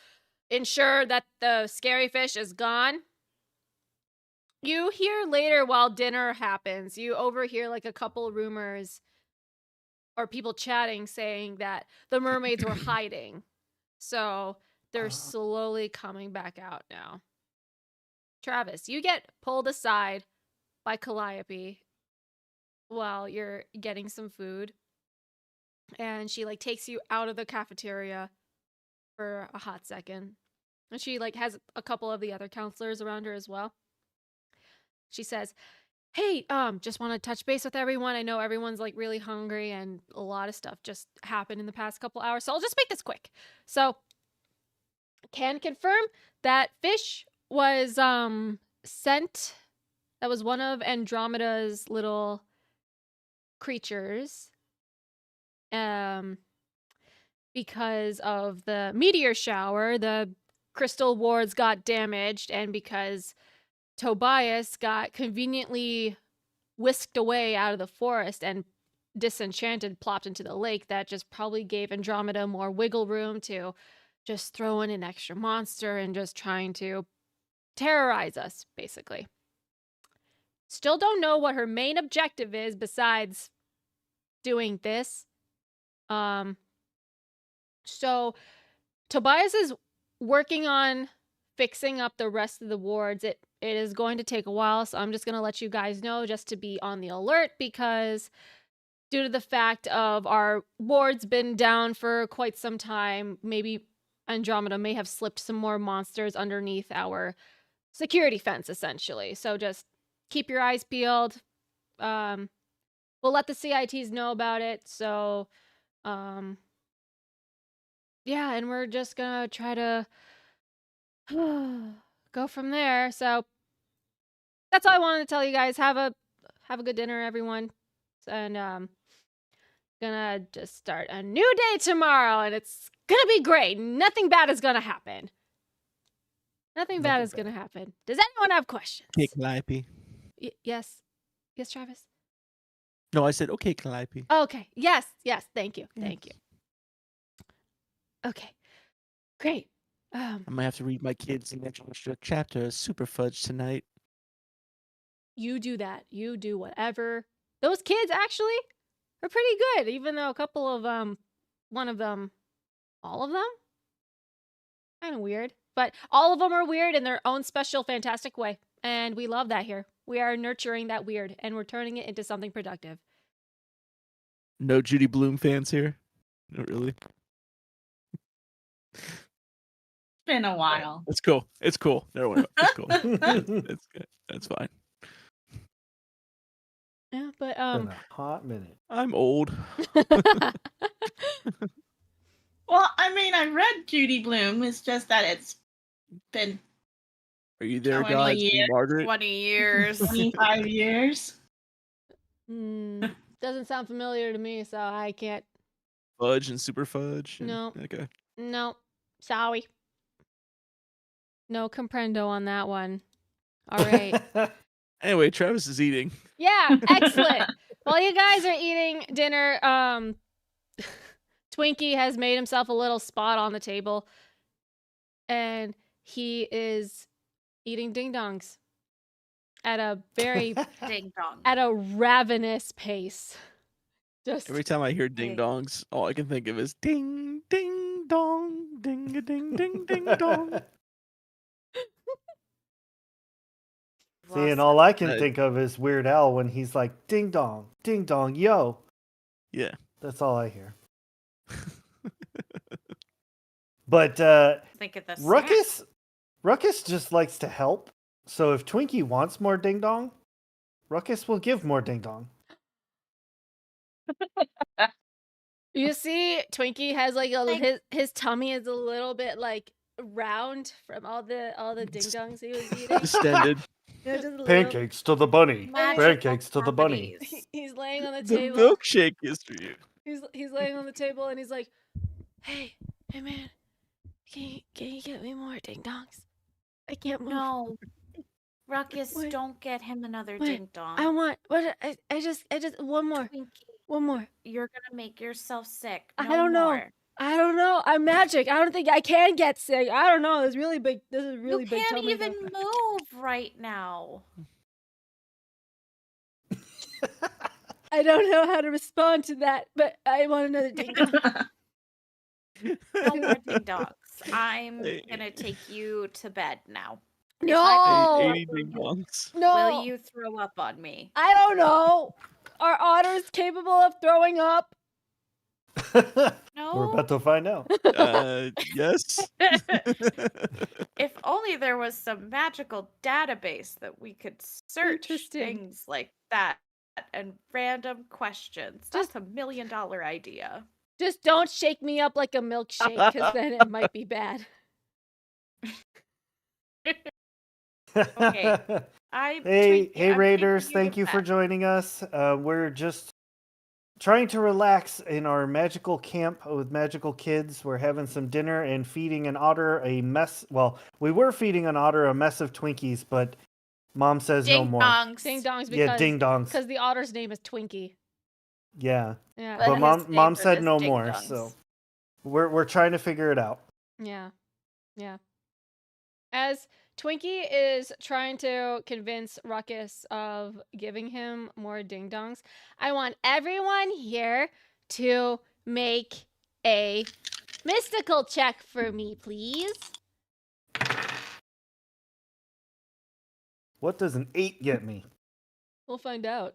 ensure that the scary fish is gone. You hear later while dinner happens, you overhear like a couple rumors or people chatting saying that the mermaids were hiding. So they're slowly coming back out now. Travis, you get pulled aside by Calliope while you're getting some food. And she like takes you out of the cafeteria for a hot second. And she like has a couple of the other counselors around her as well. She says, "Hey, just want to touch base with everyone. I know everyone's like really hungry and a lot of stuff just happened in the past couple hours. So I'll just make this quick." So can confirm that fish was sent. That was one of Andromeda's little creatures. Because of the meteor shower, the crystal wards got damaged, and because Tobias got conveniently whisked away out of the forest and disenchanted plopped into the lake, that just probably gave Andromeda more wiggle room to just throw in an extra monster and just trying to terrorize us, basically. Still don't know what her main objective is besides doing this. So Tobias is working on fixing up the rest of the wards. It is going to take a while, so I'm just going to let you guys know just to be on the alert, because due to the fact of our wards been down for quite some time, maybe Andromeda may have slipped some more monsters underneath our security fence, essentially. So just keep your eyes peeled. We'll let the CITs know about it. So, yeah, and we're just gonna try to go from there. So that's all I wanted to tell you guys. Have a good dinner, everyone. And gonna just start a new day tomorrow, and it's gonna be great. Nothing bad is gonna happen. Nothing bad is gonna happen. Does anyone have questions? Okay, Calliope. Yes, Travis. No, I said okay, Calliope. Okay. Yes. Thank you. Okay. Great. I might have to read my kids the next extra chapter of Super Fudge tonight. You do that. You do whatever. Those kids actually are pretty good, even though a couple of one of them, all of them, kind of weird. But all of them are weird in their own special, fantastic way, and we love that here. We are nurturing that weird, and we're turning it into something productive. No Judy Blume fans here? Not really. Been a while. It's cool. It's cool. Never mind. It's cool. It's good. That's fine. Yeah, but Been a hot minute. I'm old. Well, I mean, I read Judy Blume. It's just that it's been Are you there, 20 guys? years. Margaret? 20 years. 25 years. doesn't sound familiar to me, so I can't. Fudge and Super Fudge? No. Okay. No, sorry. No comprendo on that one. All right. Anyway, Travis is eating. Yeah, excellent. While you guys are eating dinner, Twinkie has made himself a little spot on the table, and he is eating ding dongs at a very Ding dong. at a ravenous pace. Just Every time I hear ding Hey. dongs, all I can think of is ding, ding, dong, ding, a ding, ding, ding, dong. See, and Lost all I can Uh, think of is Weird Al when he's like, ding dong, yo. Yeah. That's all I hear. But think of the Ruckus just likes to help. So if Twinkie wants more ding dong, Ruckus will give more ding dong. you see, Twinkie has like Like- his tummy is a little bit like round from all the ding dongs he was eating. Distended. Yeah, just a little. Pancakes to the bunny. magical Pancakes to the bunny. properties. He's laying on the The table. milkshake is for you. He's laying on the table and he's like, "Hey man, can you get me more ding dongs? I can't move. No. Ruckus, Wait. don't get him another Wait, ding dong. I want what I just one more, Twinkie, you're gonna make yourself sick. I No don't know. more. I don't know. I'm magic. I don't think I can get sick. I don't know. This is really big. This is really You big. can't tummy even though. move right now. I don't know how to respond to that, but I want another ding dong. No more ding dongs. I'm Hey. gonna take you to bed now. No, 80 ding dongs. no. Will you throw up on me? I don't know. Are otters capable of throwing up? No. We're about to find out. Yes. If only there was some magical database that we could search Interesting. things like that and random questions. That's $1 million idea. Just don't shake me up like a milkshake, because then it might be bad. Okay. Hey, I'm Raiders! taking Thank to you for bed. joining us. We're just trying to relax in our magical camp with magical kids. We're having some dinner and feeding an otter a mess. Well, we were feeding an otter a mess of Twinkies, but Mom says no Ding more. dongs. Ding dongs Yeah, because ding dongs. because the otter's name is Twinkie. Yeah, Yeah. But but his Mom favorite said is no ding more. dongs. So we're trying to figure it out. Yeah. Yeah. As Twinkie is trying to convince Ruckus of giving him more ding dongs, I want everyone here to make a mystical check for me, please. What does an 8 get me? We'll find out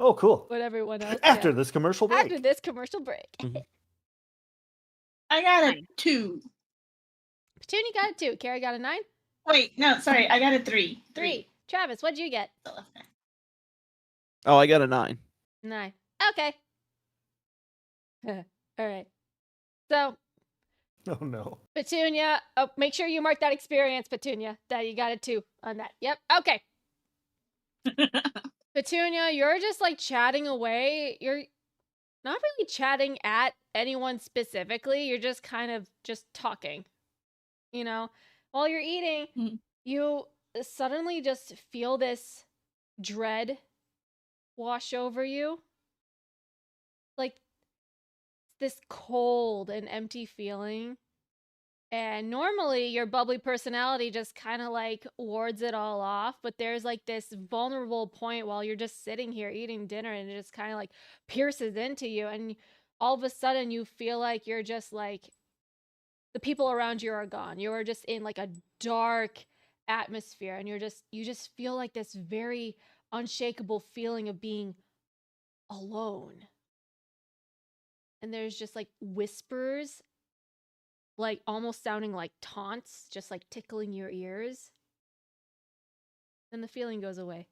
Oh, cool. what everyone else After gets this commercial break. after this commercial break. I got a 2. Petunia got a 2. Carrie got a 9. Wait, no, sorry, I got a 3. 3. Travis, what'd you get? Oh, I got a 9. 9. Okay. All right. So, Oh no. Petunia, make sure you mark that experience, Petunia, that you got a 2 on that. Yep. Okay. Petunia, you're just like chatting away. You're not really chatting at anyone specifically. You're just kind of just talking. You know, while you're eating, Mhm. you suddenly just feel this dread wash over you. Like this cold and empty feeling. And normally your bubbly personality just kind of like wards it all off, but there's like this vulnerable point while you're just sitting here eating dinner and it just kind of like pierces into you, and all of a sudden you feel like you're just like the people around you are gone. You are just in like a dark atmosphere, and you just feel like this very unshakable feeling of being alone. And there's just like whispers, like almost sounding like taunts, just like tickling your ears. Then the feeling goes away.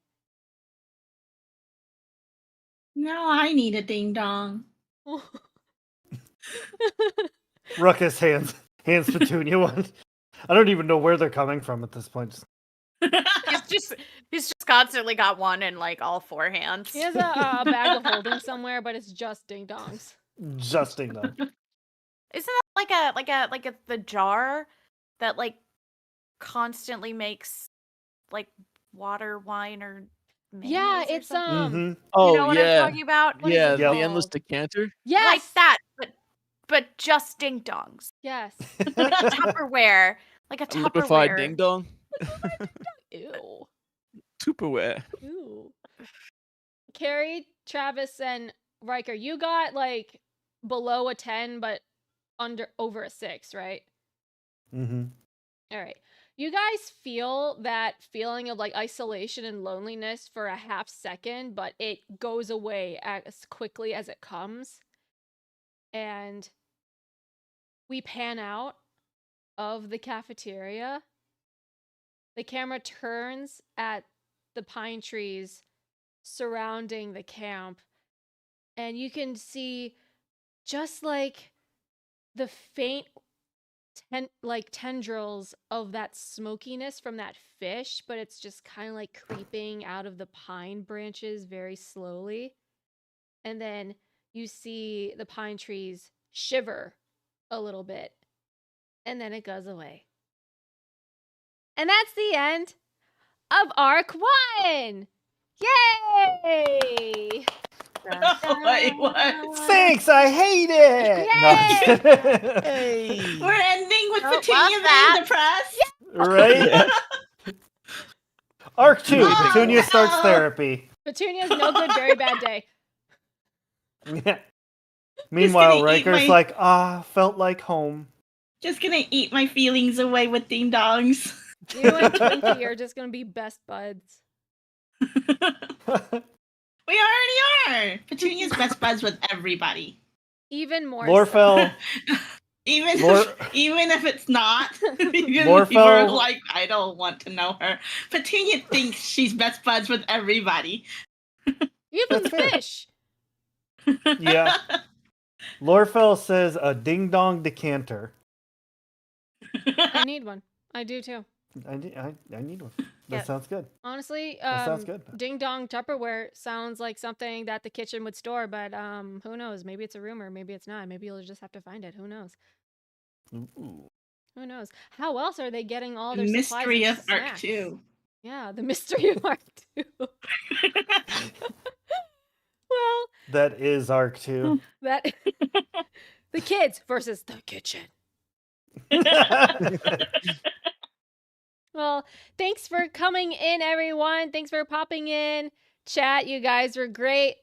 Now I need a ding dong. Ruckus hands Petunia one. I don't even know where they're coming from at this point. He's just constantly got one in like all 4 hands. He has a bag of holding somewhere, but it's just ding dongs. Just ding dong. Isn't that like a the jar that like constantly makes like water, wine, or Yeah, mayonnaise or it's something? Mm-hmm. Oh, You know what yeah. I'm talking about? What is Yeah, it the endless called? decanter. yes, Like that, but just ding dongs. yes. Like Tupperware Like a A liquefied Tupperware. ding dong. Ew. Tupperware. Ooh. Carrie, Travis, and Riker, you got like below a 10, but over a 6, right? Mm-hmm. All right. You guys feel that feeling of like isolation and loneliness for a half second, but it goes away as quickly as it comes. And we pan out of the cafeteria. The camera turns at the pine trees surrounding the camp, and you can see just like the faint tendrils of that smokiness from that fish, but it's just kind of like creeping out of the pine branches very slowly. And then you see the pine trees shiver a little bit, and then it goes away. And that's the end of Arc 1! Yay! Wait, what? Thanks, I hate it! No, I'm just Yay! kidding. Hey. We're ending with Oh, Petunia love that. being depressed. Right? Arc 2, Oh, Petunia starts no. therapy. Petunia's no good, very bad day. Yeah. Meanwhile, gonna eat Riker's my- like, felt like home. Just gonna eat my feelings away with ding dongs. You and Twinkie are just gonna be best buds. We already are. Petunia's best buds with everybody. Even more Lorfell, Even Lor- even if it's not, even Lorfell- people are like, I don't want to know her. Petunia thinks she's best buds with everybody. Even That's fair. fish. Yeah. Lorfell says a ding dong decanter. I need one. I do too. I need one. That Yeah. sounds good. Honestly, That sounds good. ding dong Tupperware sounds like something that the kitchen would store, but who knows? Maybe it's a rumor, maybe it's not. Maybe you'll just have to find it. Who knows? Ooh. Who knows? How else are they getting all The their mystery supplies of and Arc snacks? 2. Yeah, the mystery of Arc 2. Well, That is Arc 2. that the kids versus the kitchen. Well, thanks for coming in, everyone. Thanks for popping in. Chat, you guys were great.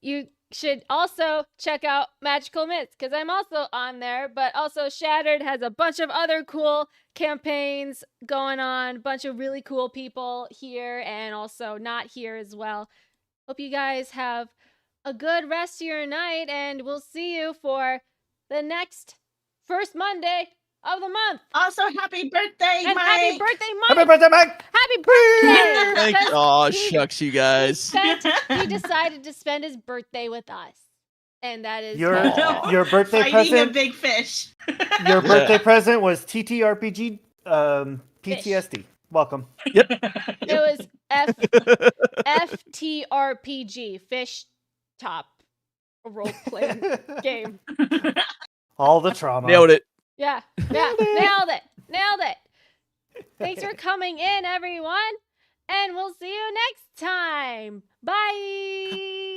You should also check out Magical Myths because I'm also on there, but also Shattered has a bunch of other cool campaigns going on, bunch of really cool people here and also not here as well. Hope you guys have a good rest of your night, and we'll see you for the next first Monday of the month. Also, happy birthday, And Mike! happy birthday, Mike! Happy birthday, Mike! Happy birthday! Thank you. 'Cause Oh, he- shucks, you guys. he decided to spend his birthday with us, and that is Your Aw. your birthday Fighting a present. big fish. Your birthday present was TTRPG PTSD. Welcome. it was FTRPG Fish Top role playing game. All the trauma. Nailed it. Yeah, nailed it. Thanks for coming in, everyone, and we'll see you next time. Bye.